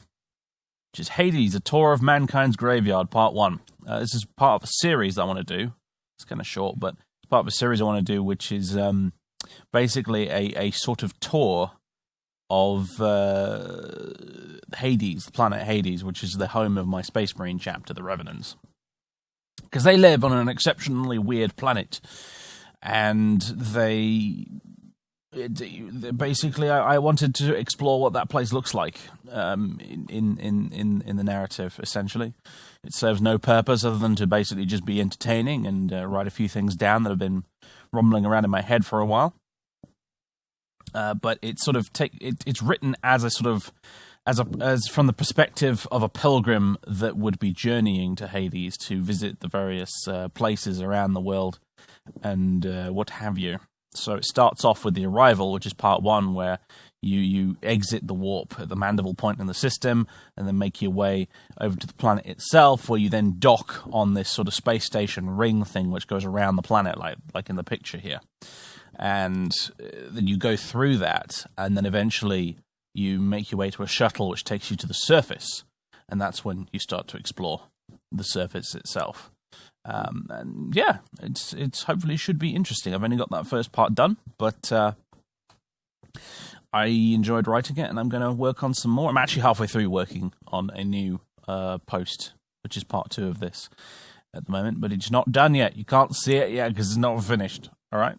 which is Hades, A Tour of Mankind's Graveyard, Part 1. This is part of a series that I want to do. It's kind of short, but it's part of a series I want to do, which is basically a sort of tour of Hades, the planet Hades, which is the home of my Space Marine chapter, the Revenants. Because they live on an exceptionally weird planet, and basically I wanted to explore what that place looks like in the narrative. Essentially, it serves no purpose other than to basically just be entertaining and write a few things down that have been rumbling around in my head for a while. But it's sort of it's written as a sort of as from the perspective of a pilgrim that would be journeying to Hades to visit the various places around the world and what have you. So it starts off with the arrival, which is part 1, where you exit the warp at the Mandible point in the system and then make your way over to the planet itself, where you then dock on this sort of space station ring thing which goes around the planet, like in the picture here. And then you go through that, and then eventually you make your way to a shuttle which takes you to the surface, and that's when you start to explore the surface itself. And yeah, it's hopefully should be interesting. I've only got that first part done, but I enjoyed writing it, and I'm going to work on some more. I'm actually halfway through working on a new post, which is part 2 of this at the moment, but it's not done yet. You can't see it yet because it's not finished. All right?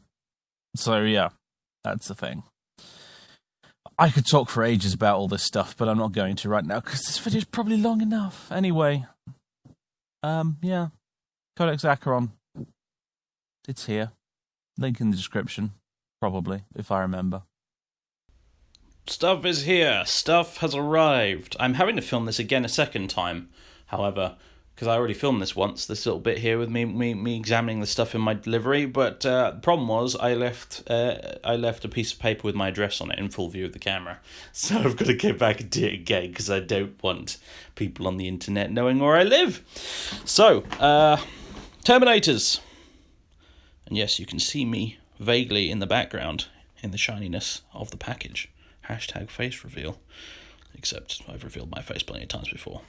So, yeah, that's the thing. I could talk for ages about all this stuff, but I'm not going to right now because this video's probably long enough. Anyway, yeah, Codex Acheron. It's here. Link in the description, probably, if I remember. Stuff is here. Stuff has arrived. I'm having to film this again a second time, however, because I already filmed this once, this little bit here with me examining the stuff in my delivery, but the problem was I left a piece of paper with my address on it in full view of the camera, so I've got to go back and do it again because I don't want people on the internet knowing where I live. So, Terminators. And yes, you can see me vaguely in the background in the shininess of the package. Hashtag face reveal. Except I've revealed my face plenty of times before.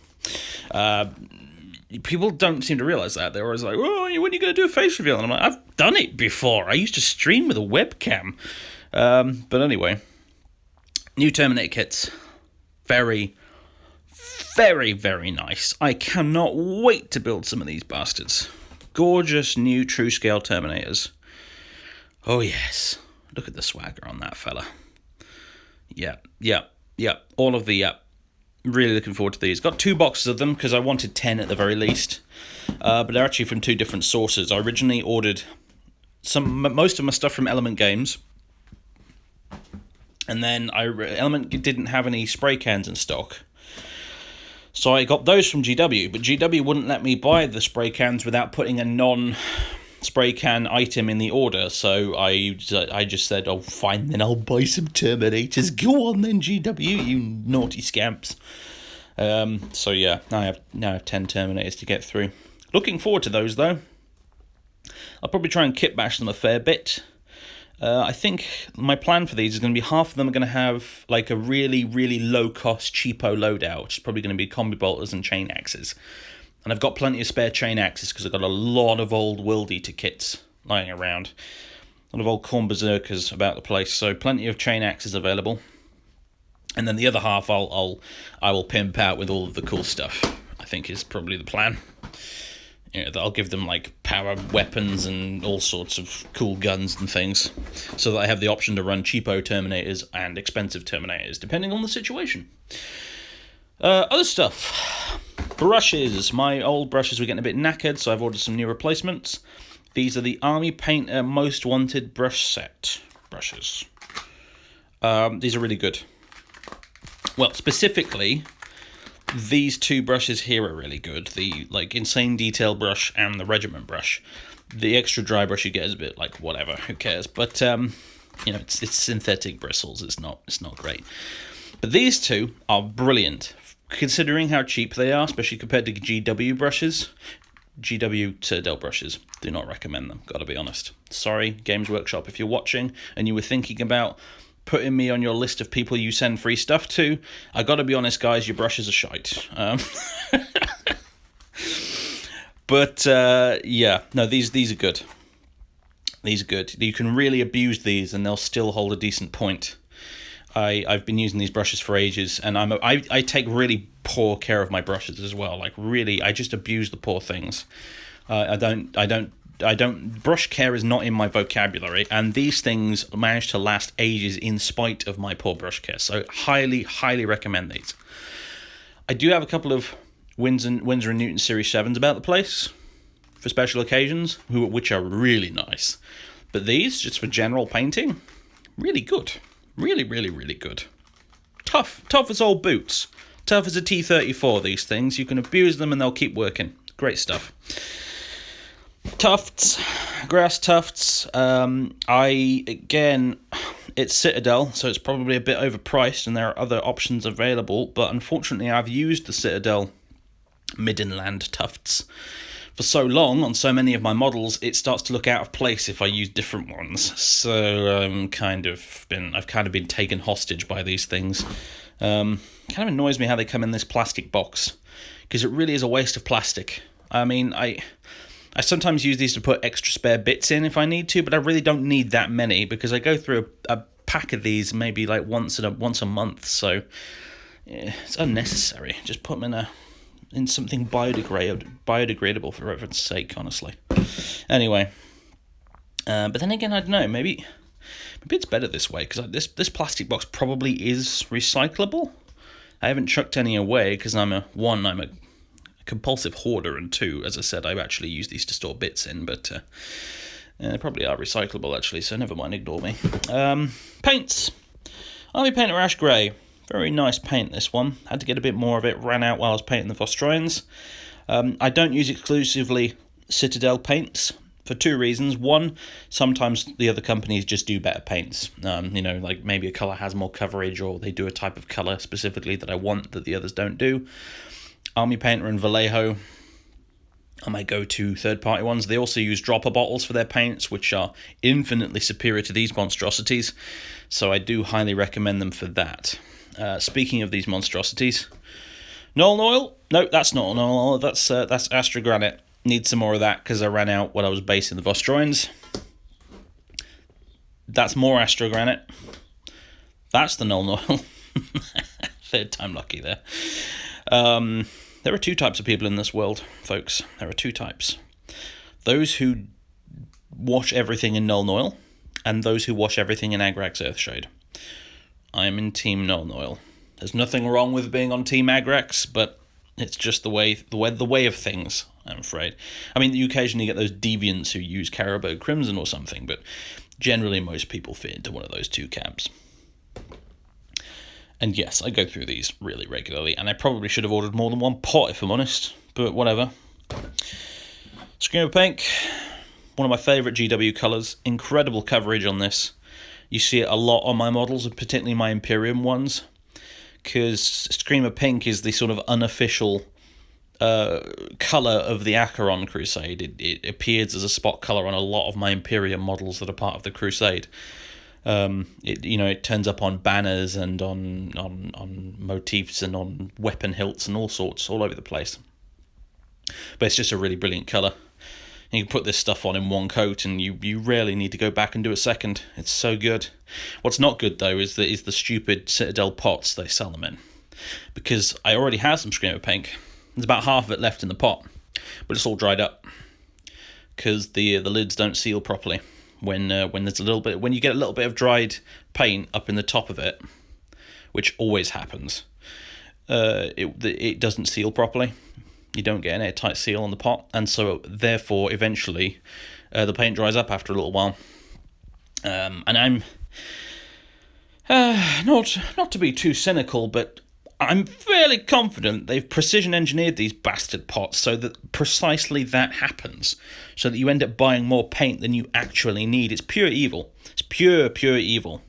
People don't seem to realise that. They're always like, oh, when are you going to do a face reveal? And I'm like, I've done it before. I used to stream with a webcam. But anyway, new Terminator kits. Very, very, very nice. I cannot wait to build some of these bastards. Gorgeous new true-scale Terminators. Oh, yes. Look at the swagger on that fella. Yeah. All of the, really looking forward to these. Got 2 boxes of them because I wanted 10 at the very least. But they're actually from 2 different sources. I originally ordered most of my stuff from Element Games. And then Element didn't have any spray cans in stock. So I got those from GW, but GW wouldn't let me buy the spray cans without putting a non-spray can item in the order. So I just said, oh, fine, then I'll buy some Terminators. Go on then, GW, you naughty scamps. So yeah, now I have 10 Terminators to get through. Looking forward to those, though. I'll probably try and kit bash them a fair bit. I think my plan for these is going to be half of them are going to have like a really, really low-cost, cheapo loadout, which is probably going to be combi bolters and chain axes. And I've got plenty of spare chain axes because I've got a lot of old World Eater kits lying around. A lot of old Corn Berserkers about the place, so plenty of chain axes available. And then the other half I will pimp out with all of the cool stuff, I think is probably the plan. You know, I'll give them like power weapons and all sorts of cool guns and things, so that I have the option to run cheapo Terminators and expensive Terminators, depending on the situation. Other stuff. Brushes. My old brushes were getting a bit knackered, so I've ordered some new replacements. These are the Army Painter Most Wanted brush set brushes. These are really good. Well, specifically, these 2 brushes here are really good. The like Insane Detail brush and the Regiment brush. The extra dry brush you get is a bit like whatever, who cares? But you know, it's synthetic bristles. It's not great. But these 2 are brilliant, considering how cheap they are, especially compared to GW brushes. GW Citadel brushes. Do not recommend them. Got to be honest. Sorry, Games Workshop, if you're watching and you were thinking about putting me on your list of people you send free stuff to, I gotta be honest, guys, your brushes are shite. But yeah, no, these are good. These are good. You can really abuse these, and they'll still hold a decent point. I've been using these brushes for ages, and I take really poor care of my brushes as well. Like really, I just abuse the poor things. I don't. Brush care is not in my vocabulary, and these things manage to last ages in spite of my poor brush care. So highly, highly recommend these. I do have a couple of Winsor & Newton Series 7s about the place for special occasions, which are really nice. But these, just for general painting, really good. Really, really, really good. Tough as old boots. Tough as a T-34, these things. You can abuse them and they'll keep working. Great stuff. Tufts, grass tufts. It's Citadel, so it's probably a bit overpriced, and there are other options available. But unfortunately, I've used the Citadel Middenland tufts for so long on so many of my models, it starts to look out of place if I use different ones. So I've kind of been taken hostage by these things. Kind of annoys me how they come in this plastic box, because it really is a waste of plastic. I mean, I sometimes use these to put extra spare bits in if I need to, but I really don't need that many, because I go through a pack of these maybe like once a month, so yeah, it's unnecessary. Just put them in something biodegradable for reference sake, honestly. Anyway, but then again, I don't know, maybe it's better this way, because this plastic box probably is recyclable. I haven't chucked any away because I'm a compulsive hoarder, and 2, as I said, I actually use these to store bits in, but they probably are recyclable actually, so never mind, ignore me. Paints. Army Painter Ash Grey. Very nice paint, this one. Had to get a bit more of it, ran out while I was painting the Vostroyans. I don't use exclusively Citadel paints for 2 reasons. One, sometimes the other companies just do better paints. Like maybe a colour has more coverage, or they do a type of colour specifically that I want that the others don't do. Army Painter and Vallejo are my go-to third-party ones. They also use dropper bottles for their paints, which are infinitely superior to these monstrosities, so I do highly recommend them for that. Speaking of these monstrosities, Nuln Oil? No, that's not Nuln Oil, that's Astra Granite. Need some more of that because I ran out when I was basing the Vostroyans. That's more Astra Granite. That's the Nuln Oil. Third time lucky there. There are 2 types of people in this world, folks. There are 2 types. Those who wash everything in Nuln Oil, and those who wash everything in Agrax Earthshade. I am in Team Nuln Oil. There's nothing wrong with being on Team Agrax, but it's just the way of things, I'm afraid. I mean, you occasionally get those deviants who use Caribou Crimson or something, but generally most people fit into one of those 2 camps. And yes, I go through these really regularly, and I probably should have ordered more than 1 pot, if I'm honest, but whatever. Screamer Pink, one of my favourite GW colours. Incredible coverage on this. You see it a lot on my models, particularly my Imperium ones, because Screamer Pink is the sort of unofficial colour of the Acheron Crusade. It appears as a spot colour on a lot of my Imperium models that are part of the Crusade. It turns up on banners and on motifs and on weapon hilts and all sorts, all over the place. But it's just a really brilliant colour. You can put this stuff on in 1 coat, and you rarely need to go back and do a second. It's so good. What's not good though is the stupid Citadel pots they sell them in, because I already have some Screamer Pink. There's about half of it left in the pot, but it's all dried up because the lids don't seal properly. When there's when you get a little bit of dried paint up in the top of it, which always happens, it doesn't seal properly. You don't get an airtight seal on the pot, and so therefore eventually the paint dries up after a little while. And I'm not to be too cynical, but I'm fairly confident they've precision engineered these bastard pots so that precisely that happens, so that you end up buying more paint than you actually need. It's pure evil. It's pure evil.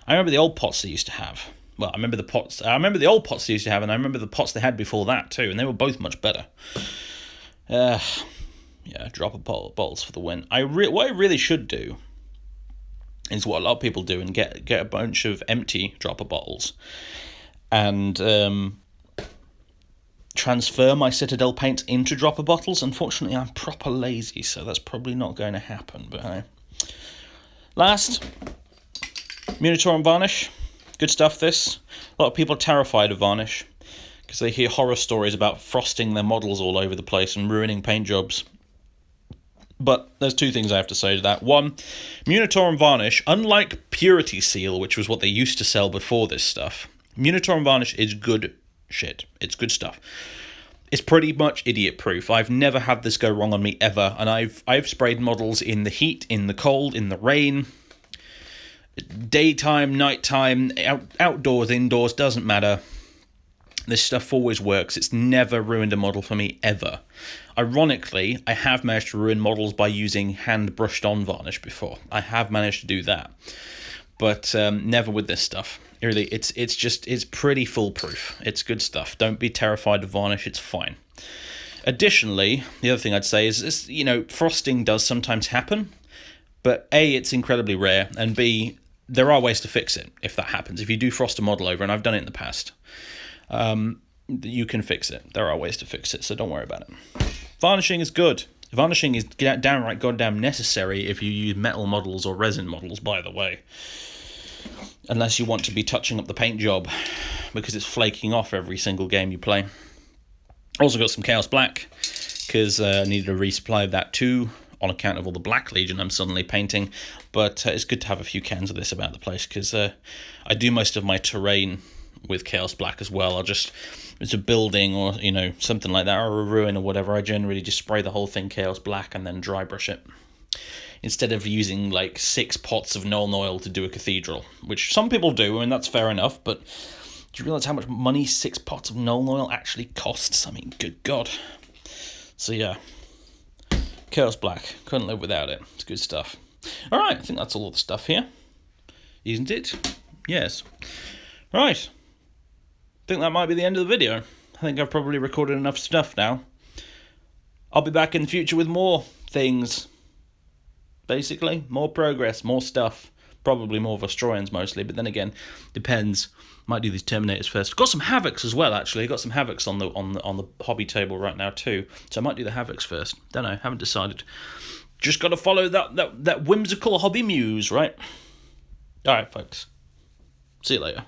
I remember the old pots they used to have. Well, I remember the old pots they used to have, and I remember the pots they had before that too, and they were both much better. Dropper bottles for the win. What I really should do is what a lot of people do, and get a bunch of empty dropper bottles and transfer my Citadel paints into dropper bottles. Unfortunately, I'm proper lazy, so that's probably not going to happen. But last, Munitorum Varnish. Good stuff, this. A lot of people are terrified of Varnish because they hear horror stories about frosting their models all over the place and ruining paint jobs. But there's 2 things I have to say to that. 1, Munitorum Varnish, unlike Purity Seal, which was what they used to sell before this stuff, Munitorum Varnish is good shit. It's good stuff. It's pretty much idiot-proof. I've never had this go wrong on me ever, and I've sprayed models in the heat, in the cold, in the rain, daytime, nighttime, outdoors, indoors, doesn't matter. This stuff always works. It's never ruined a model for me, ever. Ironically, I have managed to ruin models by using hand-brushed-on varnish before. I have managed to do that. But never with this stuff. Really, it's pretty foolproof. It's good stuff. Don't be terrified of varnish. It's fine. Additionally, the other thing I'd say is frosting does sometimes happen. But A, it's incredibly rare, and B, there are ways to fix it if that happens. If you do frost a model over, and I've done it in the past, you can fix it. There are ways to fix it, so don't worry about it. Varnishing is good. Varnishing is downright goddamn necessary if you use metal models or resin models, by the way. unless you want to be touching up the paint job, because it's flaking off every single game you play. Also got some Chaos Black, because I needed a resupply of that too, on account of all the Black Legion I'm suddenly painting. But it's good to have a few cans of this about the place, because I do most of my terrain with Chaos Black as well. It's a building or, you know, something like that, or a ruin or whatever, I generally just spray the whole thing Chaos Black and then dry brush it, instead of using like 6 pots of Nuln Oil to do a cathedral, which some people do, and that's fair enough, but do you realise how much money 6 pots of Nuln Oil actually costs? I mean, good God. So yeah, Chaos Black, couldn't live without it. It's good stuff. Alright, I think that's all the stuff here, isn't it? Yes. Right, I think that might be the end of the video. I think I've probably recorded enough stuff now. I'll be back in the future with more things. Basically, more progress, more stuff. Probably more Vostroyans mostly, but then again, depends. Might do these Terminators first. Got some Havocs as well, actually. Got some Havocs on the hobby table right now too. So I might do the Havocs first. Don't know, haven't decided. Just got to follow that whimsical hobby muse, right? All right, folks. See you later.